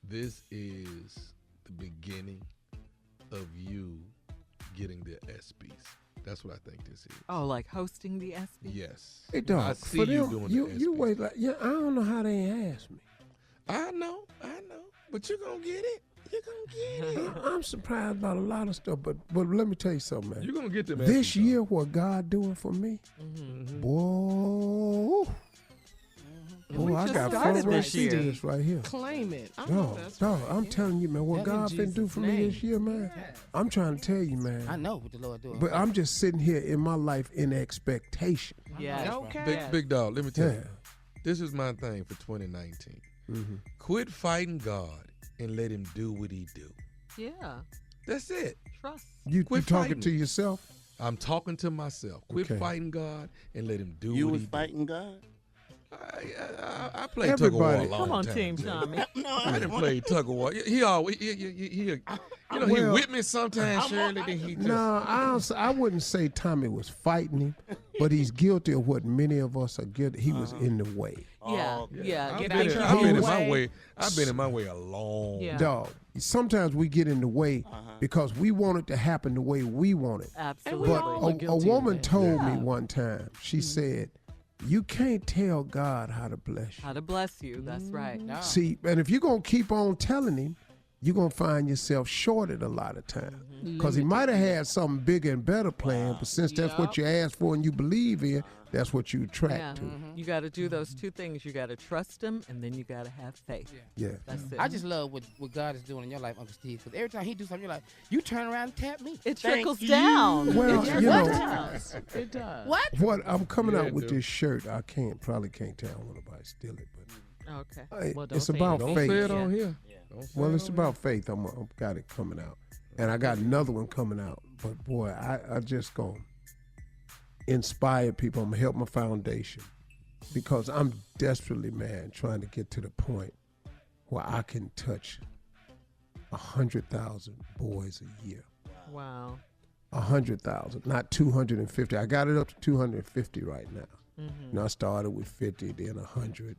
this is the beginning of you getting the ESPYs. That's what I think this is. Oh, like hosting the ESPY? Yes. Hey, dog, I see for you them, doing you the ESPYs. wait like I don't know how they ain't asked me. I know, but you're gonna get it. You're gonna get it. I'm surprised about a lot of stuff, but let me tell you something, man. You're gonna get them. This ESPYs, year, what God doing for me, boy. Boy, I just got started front row this seat to year. this right here. Claim it. I know Dog, that's dog, right. I'm telling you, man, what That in God finna do Jesus' for me name. this year, man. I'm trying to tell you, man. I know what the Lord doing. But I'm just sitting here in my life in expectation. Yeah. Okay. Big dog. Let me tell Yeah. you. This is my thing for 2019. Mm-hmm. Quit fighting God and let Him do what He do. Yeah. That's it. Trust. You Quit talking fighting. to yourself? I'm talking to myself. Quit Okay. fighting God and let Him do You what was He do. fighting God? I played tug of war a Everybody- long Come on, time. Team Jay. Tommy. No, I didn't play tug of war. He always, he Well- with me sometimes, Shirley. Then he just. No, I wouldn't say Tommy was fighting him, but he's guilty of what many of us are guilty. He was in the way. Yeah. Oh, Yeah, I've get been, out your I've been own in my way. way. I've been in my way a long. Yeah. Dog, sometimes we get in the way because we want it to happen the way we want it. Absolutely. we But all are a guilty of woman that. told me one time, she said, you can't tell God how to bless you. How to bless you. That's right. No. See, and if you're going to keep on telling him, you're going to find yourself shorted a lot of times. Because he might have had something bigger and better planned, but since that's what you asked for and you believe in, that's what you attract Yeah. to. You got to do those two things. You got to trust him, and then you got to have faith. Yeah. That's it. I just love what God is doing in your life, Uncle Steve. Because every time he do something, you're like, you turn around and tap me. It Thank trickles you. down. Well, It you know, does. It does. What? I'm coming Yeah, out with dude. this shirt. I probably can't tell. I don't want nobody to steal it, but Okay. Well, don't it's say about it. Don't faith. say it on here. Don't say Well, it it's on about faith. I'm got it coming out, and I got another one coming out. But boy, I just gonna inspire people. I'm gonna help my foundation because I'm desperately, man, trying to get to the point where I can touch 100,000 boys a year. Wow. 100,000, not 250. I got it up to 250 right now. Mm-hmm. You know, I started with 50, then 100,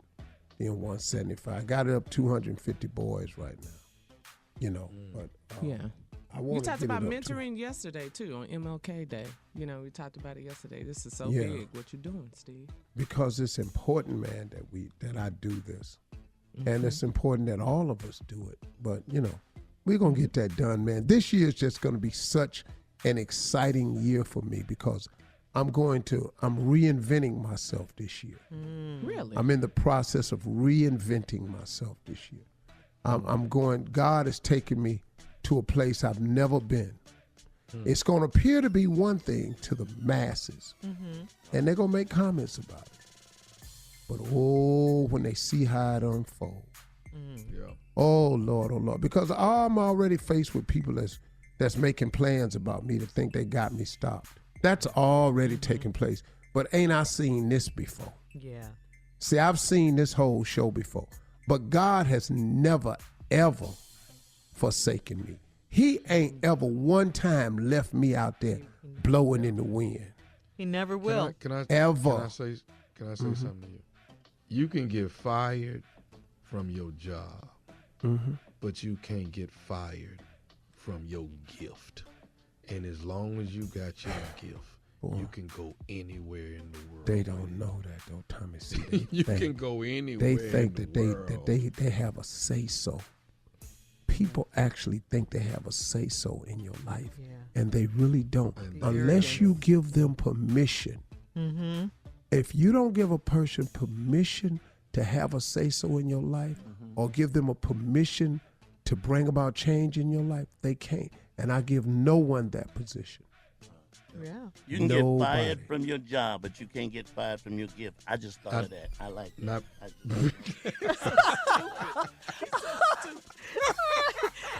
then 175. I got it up 250 boys right now. You know, but Yeah. I We want to talked get about it up to- mentoring yesterday, too, on MLK Day. You know, we talked about it yesterday. This is so Yeah. big, what you're doing, Steve. because it's important, man, that I do this, and it's important that all of us do it. But you know, we're gonna get that done, man. This year is just gonna be such an exciting year for me because I'm reinventing myself this year. Really? I'm in the process of reinventing myself this year. God has taken me to a place I've never been. It's going to appear to be one thing to the masses, and they're going to make comments about it. But when they see how it unfolds, oh Lord, because I'm already faced with people that's making plans about me to think they got me stopped. That's already taking place. But ain't I seen this before? Yeah. See, I've seen this whole show before. But God has never, ever forsaken me. He ain't ever one time left me out there blowing in the wind. He never will. Can I Ever. say something to you? You can get fired from your job, but you can't get fired from your gift. And as long as you got your gift, you can go anywhere in the world. They don't know that though, Tommy. See, they You think, can go anywhere. they think in that the world. they have a say so. People actually think they have a say so in your life, and they really don't, unless you give them permission. If you don't give a person permission to have a say so in your life, or give them a permission to bring about change in your life, they can't. And I give no one that position. Yeah. You can Nobody. get fired from your job, but you can't get fired from your gift. I just thought of that. I like that.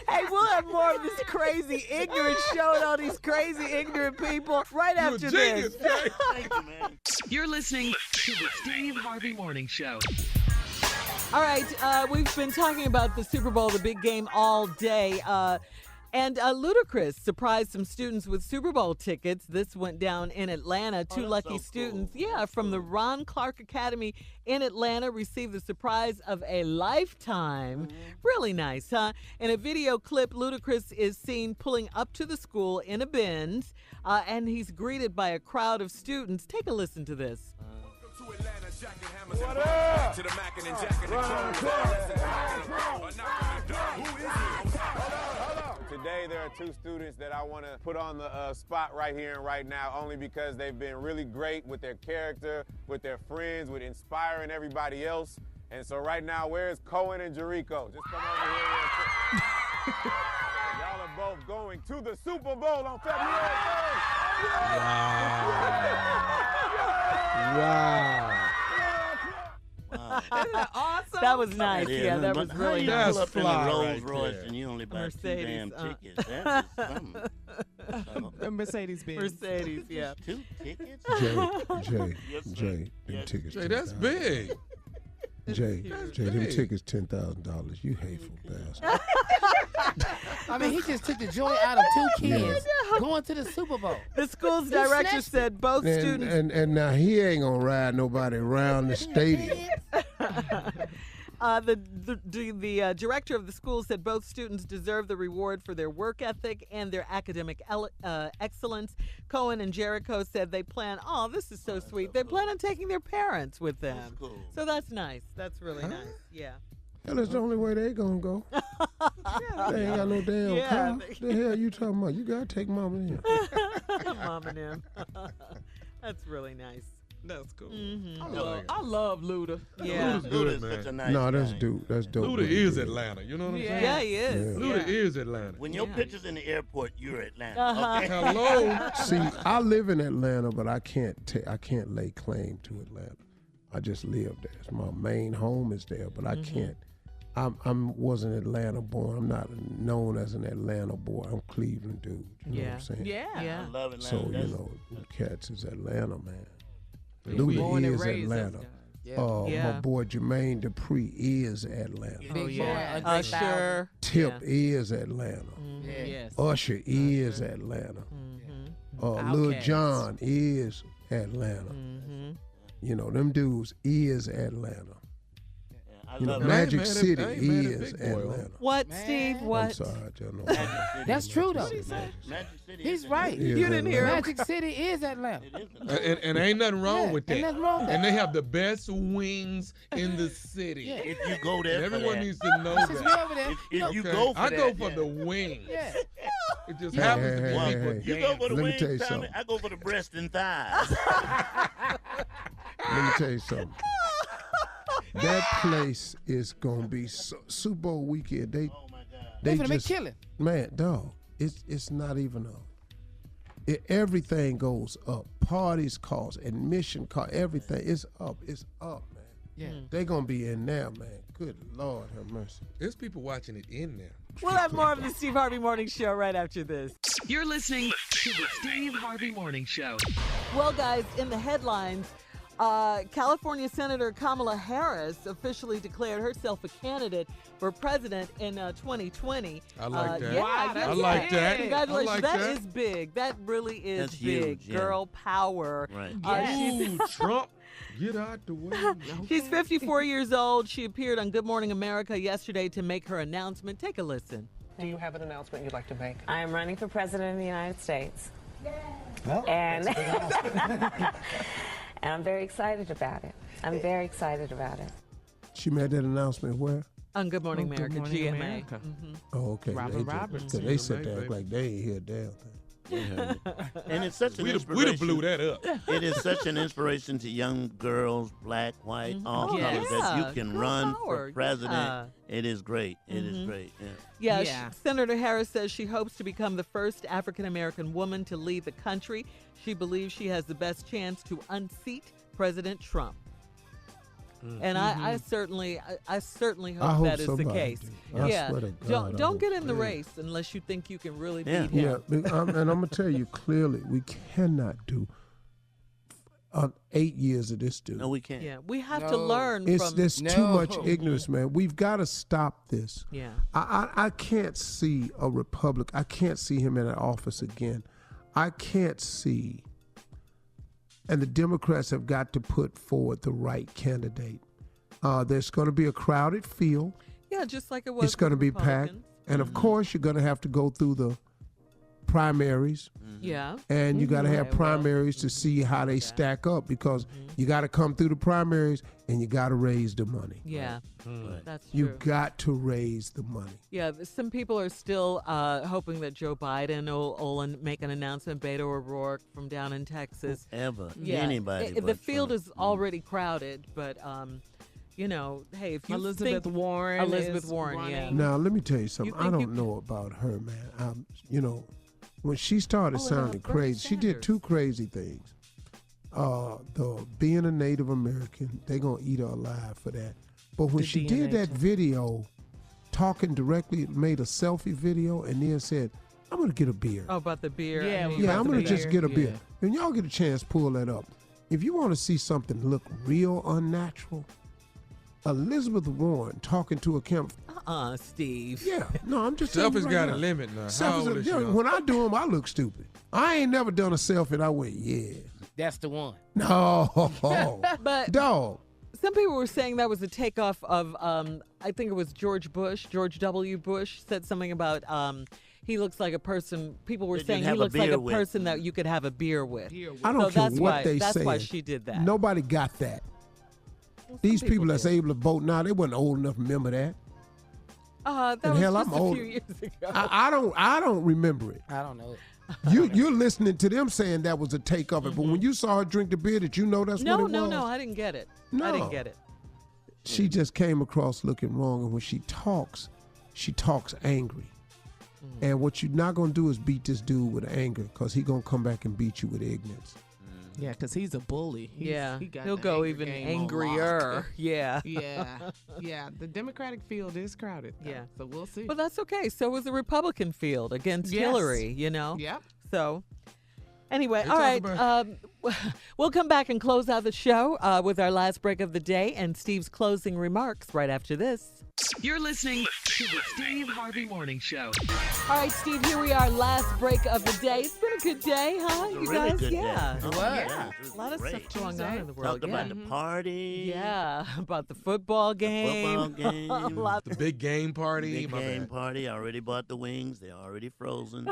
Hey, we'll have more of this crazy, ignorant show and all these crazy, ignorant people right after this. Thank you, man. You're listening to the Steve Harvey Morning Show. All right, we've been talking about the Super Bowl, the big game, all day. And Ludacris surprised some students with Super Bowl tickets. This went down in Atlanta. Two lucky students, from the Ron Clark Academy in Atlanta received the surprise of a lifetime. Really nice, huh? In a video clip, Ludacris is seen pulling up to the school in a Benz, and he's greeted by a crowd of students. Take a listen to this. What up? Today there are two students that I want to put on the spot right here and right now, only because they've been really great with their character, with their friends, with inspiring everybody else. And so right now, where's Cohen and Jericho? Just come over here real quick. Y'all are both going to the Super Bowl on February 3rd. Wow. Isn't that awesome? That was nice. Yeah, that was really nice. nice. Pull up in a Rolls Royce and you only buy Mercedes, 2 damn tickets. That is something. Mercedes-Benz. Mercedes, yeah. 2 tickets? Jay, them tickets. Jay, that's big. Jay, them tickets $10,000. You hateful bastard. I mean, he just took the joy out of 2 kids going to the Super Bowl. The school's director said both students. And now he ain't gonna ride nobody around the stadium. The director of the school said both students deserve the reward for their work ethic and their academic excellence. Cohen and Jericho said they plan, this is so sweet. They plan on taking their parents with them. That's cool. So that's nice. That's really nice. Yeah. Hell, that's the only way they gonna go. They ain't got no damn car. The hell you talking about? You gotta take mama in. Mom and him. That's really nice. That's cool. Mm-hmm. I love Luda. Yeah. Luda's good, man. Such a nice That's guy. dope. That's dope. Luda is Atlanta. You know what I'm saying? Yeah, he is. Luda is Atlanta. When your picture's in the airport, you're Atlanta. Okay? Hello. See, I live in Atlanta, but I can't lay claim to Atlanta. I just live there. It's my main home is there, but I can't. I wasn't Atlanta born. I'm not known as an Atlanta boy. I'm Cleveland dude. You know what I'm saying? Yeah. I love Atlanta. So, Cats is Atlanta, man. Born Luda and is raised Atlanta. Yeah. My boy Jermaine Dupri is Atlanta. Oh, yeah. Boy, Usher. Tip is Atlanta. Yes. Usher is Atlanta. Lil Jon is Atlanta. You know, them dudes is Atlanta. I You know, love it. Magic City is Big Boy. Atlanta. What, Steve? I'm What? sorry, I don't know. That's true, though. Magic City. He's is right. Yeah, You didn't hear him. Magic City is Atlanta. It is Atlanta. And ain't nothing wrong with that. Ain't nothing wrong with that. And they have the best wings in the city. Yeah. If you go there, And for everyone that. needs to know Since we that. over there, If you know, you Okay? go for I that, go for yeah. the wings. yeah. It just Yeah, happens to hey, be hey, people hey. You go for the Let me wings, tell you Tommy. something. I go for the breast and thighs. Let me tell you something. That place is gonna be Super Bowl weekend. They They finna make just killing. man, dog. It's not even everything goes up. Parties cost, admission cost, everything. It's up, man. Yeah. They gonna be in there, man. Good Lord have mercy. There's people watching it in there. We'll have more of the Steve Harvey Morning Show right after this. You're listening to the Steve Harvey Morning Show. Well, guys, in the headlines, California Senator Kamala Harris officially declared herself a candidate for president in 2020. I like that. Yeah, Wow, yeah, that's like that. Congratulations. I like that that. is big. That really is That's big. huge, yeah. Girl power. Right. Ooh, Trump, get out the way. She's 54 years old. She appeared on Good Morning America yesterday to make her announcement. Take a listen. Do you have an announcement you'd like to make? I am running for president of the United States. Well, And, that's a big announcement. and I'm very excited about it. I'm very excited about it. She made that announcement where? On Good Morning Good America, Morning GMA. America. Oh, okay. Robert Roberts. They said GMA, that baby. like they ain't hear a damn thing. And it's such an We'd inspiration. have blew that up. It is such an inspiration to young girls, black, white, all Oh, colors, that you yeah. can Girl run power. for president. Yeah. It is great. It is great. Yeah. Yeah, Yeah. Senator Harris says she hopes to become the first African-American woman to lead the country. She believes she has the best chance to unseat President Trump. And I certainly hope that is the somebody case. do. I Yeah, swear to God, I don't hope. get in the race unless you think you can really Yeah. beat him. Yeah, and I'm gonna tell you clearly, we cannot do 8 years of this dude. No, we can't. Yeah, we have to No. learn It's from. there's too No. much ignorance, man. We've got to stop this. Yeah. I can't see a Republic. I can't see him in that office again. I can't see. And the Democrats have got to put forward the right candidate. There's going to be a crowded field. Yeah, just like it was. It's going to with be packed. Republicans. And of course, you're going to have to go through the primaries. Yeah. And you got to have Okay, well, primaries to see how they stack up because you got to come through the primaries and you got to raise the money. Yeah. That's true. You got to raise the money. Yeah, some people are still hoping that Joe Biden will make an announcement. Beto O'Rourke from down in Texas. Ever. Yeah, Anybody. the but field Trump. is already crowded, but you know, hey, if you Elizabeth think Warren. Elizabeth is Warren, yeah. running. Now, let me tell you something. I think you don't know about her, man. You know, when she started Oh, and, sounding Bernie crazy, she did Sanders. two crazy things. The being a Native American, they're going to eat her alive for that. But when The she DNA did that test. video, talking directly, made a selfie video, and then said, I'm going to get a beer. Oh, about the beer. Yeah, I mean, yeah, Yeah, about I'm the going to just beer. get a beer. Yeah. When y'all get a chance, pull that up. If you want to see something look real unnatural, Elizabeth Warren talking to a camera. Steve. Yeah, no, I'm just Selfies telling you got right a now. limit now. How Selfies, old is she? when I do them, I look stupid. I ain't never done a selfie and I went, yeah. That's the one. No. But Dog. Some people were saying that was a takeoff of, I think it was George W. Bush said something about he looks like a person. People were saying he looks like a person that you could have a beer with. I don't care what they say. That's why she did that. Nobody got that. Well, these people that's able to vote now, they wasn't old enough to remember that. That was hell, just I'm a old. few years ago. I don't remember it. I don't know it. You're listening to them saying that was a take of it, but when you saw her drink the beer, did you know that's what it was? No, I didn't get it. No. I didn't get it. She just came across looking wrong, and when she talks angry. And what you're not going to do is beat this dude with anger, because he's going to come back and beat you with ignorance. Yeah, because he's a bully. He'll go even angrier. Yeah. Yeah. The Democratic field is crowded, though, so we'll see. Well, that's okay. So was the Republican field against Hillary, Yep. So anyway, all right. We'll come back and close out the show with our last break of the day and Steve's closing remarks right after this. You're listening to the Steve Harvey Morning Show. All right, Steve, here we are, last break of the day. It's been a good day, huh, you really guys? good Yeah. day. Yeah. A lot of stuff going on in the world. Talked about the party. Yeah, about the football game. A lot. The big game party. Big game party. I already bought the wings. They're already frozen.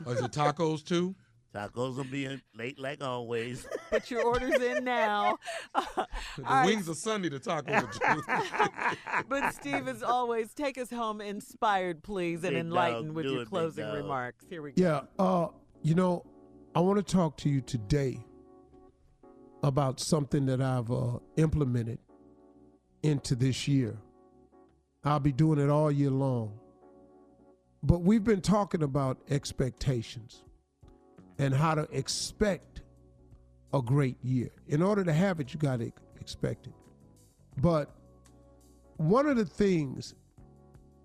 Is it tacos too? Tacos will be in late like always. Put your orders in now. The wings are Sunday, the tacos are But Steve, as always, take us home inspired, please, and enlightened with your closing remarks. Here we go. Yeah, I want to talk to you today about something that I've implemented into this year. I'll be doing it all year long. But we've been talking about expectations and how to expect a great year. In order to have it, you got to expect it. But one of the things,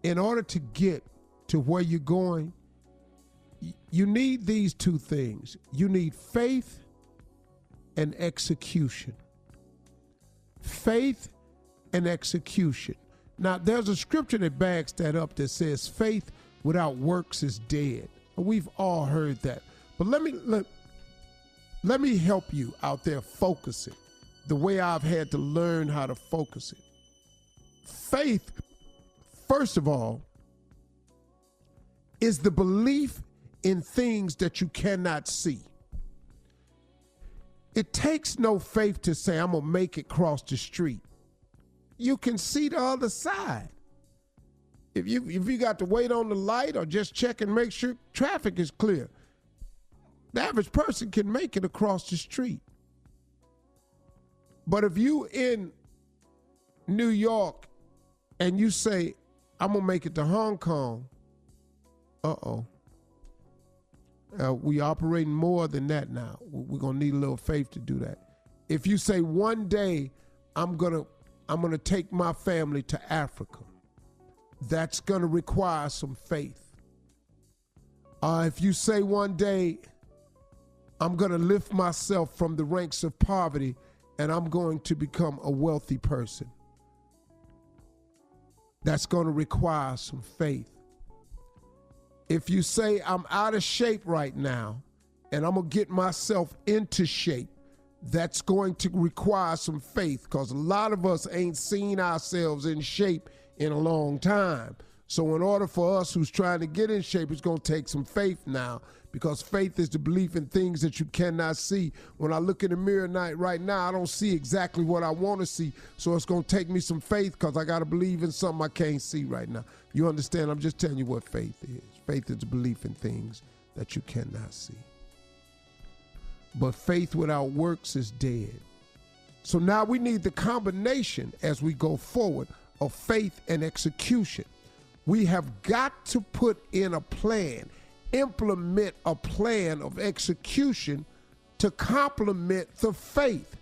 in order to get to where you're going, you need these two things. You need faith and execution. Faith and execution. Now, there's a scripture that backs that up that says faith without works is dead. We've all heard that. But let me help you out there focus it the way I've had to learn how to focus it. Faith, first of all, is the belief in things that you cannot see. It takes no faith to say, I'm going to make it cross the street. You can see the other side. If you got to wait on the light or just check and make sure traffic is clear, the average person can make it across the street. But if you in New York and you say, I'm going to make it to Hong Kong, we operating more than that now. We're going to need a little faith to do that. If you say one day I'm going to take my family to Africa, that's going to require some faith. If you say one day I'm going to lift myself from the ranks of poverty and I'm going to become a wealthy person, that's going to require some faith. If you say I'm out of shape right now and I'm going to get myself into shape, that's going to require some faith, because a lot of us ain't seen ourselves in shape in a long time. So in order for us who's trying to get in shape, it's going to take some faith now, because faith is the belief in things that you cannot see. When I look in the mirror right now, I don't see exactly what I want to see. So it's going to take me some faith, because I got to believe in something I can't see right now. You understand? I'm just telling you what faith is. Faith is the belief in things that you cannot see. But faith without works is dead. So now we need the combination as we go forward of faith and execution. We have got to put in a plan, implement a plan of execution to complement the faith.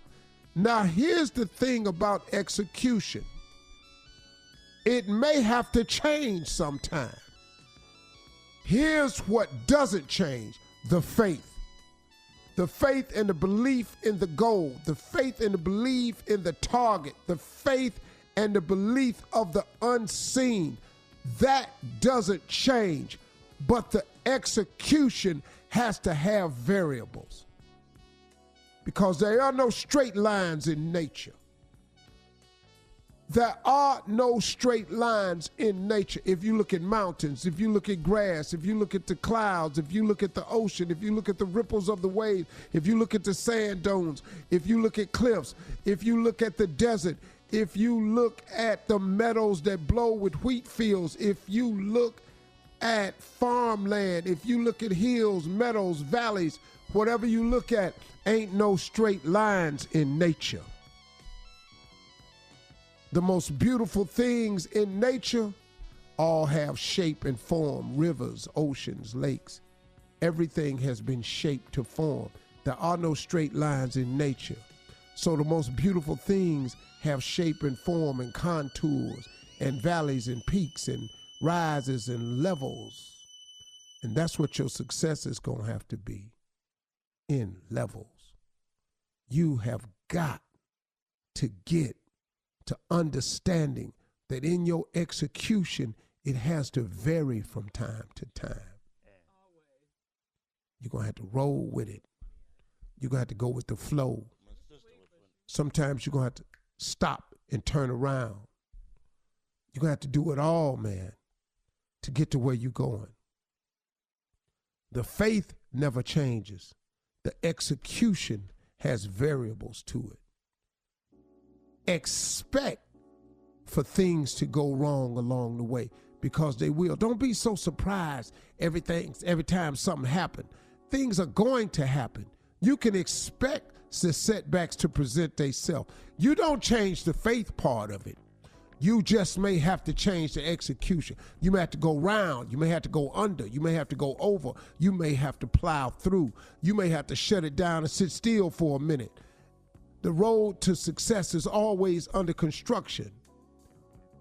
Now, here's the thing about execution. It may have to change sometime. Here's what doesn't change: the faith. The faith and the belief in the goal, the faith and the belief in the target, the faith and the belief of the unseen. That doesn't change, but the execution has to have variables, because there are no straight lines in nature. There are no straight lines in nature. If you look at mountains, if you look at grass, if you look at the clouds, if you look at the ocean, if you look at the ripples of the wave, if you look at the sand dunes, if you look at cliffs, if you look at the desert, if you look at the meadows that blow with wheat fields, if you look at farmland, if you look at hills, meadows, valleys, whatever you look at, ain't no straight lines in nature. The most beautiful things in nature all have shape and form. Rivers, oceans, lakes. Everything has been shaped to form. There are no straight lines in nature. So the most beautiful things have shape and form and contours and valleys and peaks and rises and levels. And that's what your success is going to have to be, in levels. You have got to get to understanding that in your execution, it has to vary from time to time. You're going to have to roll with it. You're going to have to go with the flow. Sometimes you're going to have to stop and turn around. You're going to have to do it all, man, to get to where you're going. The faith never changes. The execution has variables to it. Expect for things to go wrong along the way, because they will. Don't be so surprised every time something happens. Things are going to happen. You can expect the setbacks to present themselves. You don't change the faith part of it. You just may have to change the execution. You may have to go round. You may have to go under. You may have to go over. You may have to plow through. You may have to shut it down and sit still for a minute. The road to success is always under construction.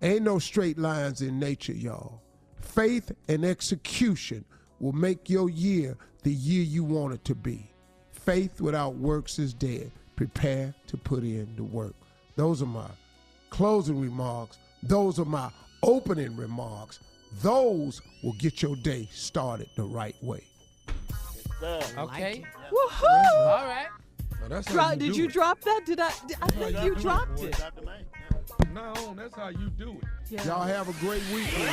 Ain't no straight lines in nature, y'all. Faith and execution will make your year the year you want it to be. Faith without works is dead. Prepare to put in the work. Those are my closing remarks. Those are my opening remarks. Those will get your day started the right way. Okay. Woohoo! All right. Did you drop that? I think you dropped it. No, that's how you do it. Yeah. Y'all have a great weekend.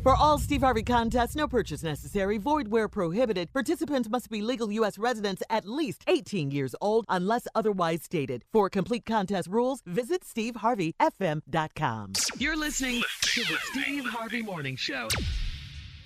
For all Steve Harvey contests, no purchase necessary, void where prohibited. Participants must be legal U.S. residents at least 18 years old unless otherwise stated. For complete contest rules, visit steveharveyfm.com. You're listening to the Steve Harvey Morning Show.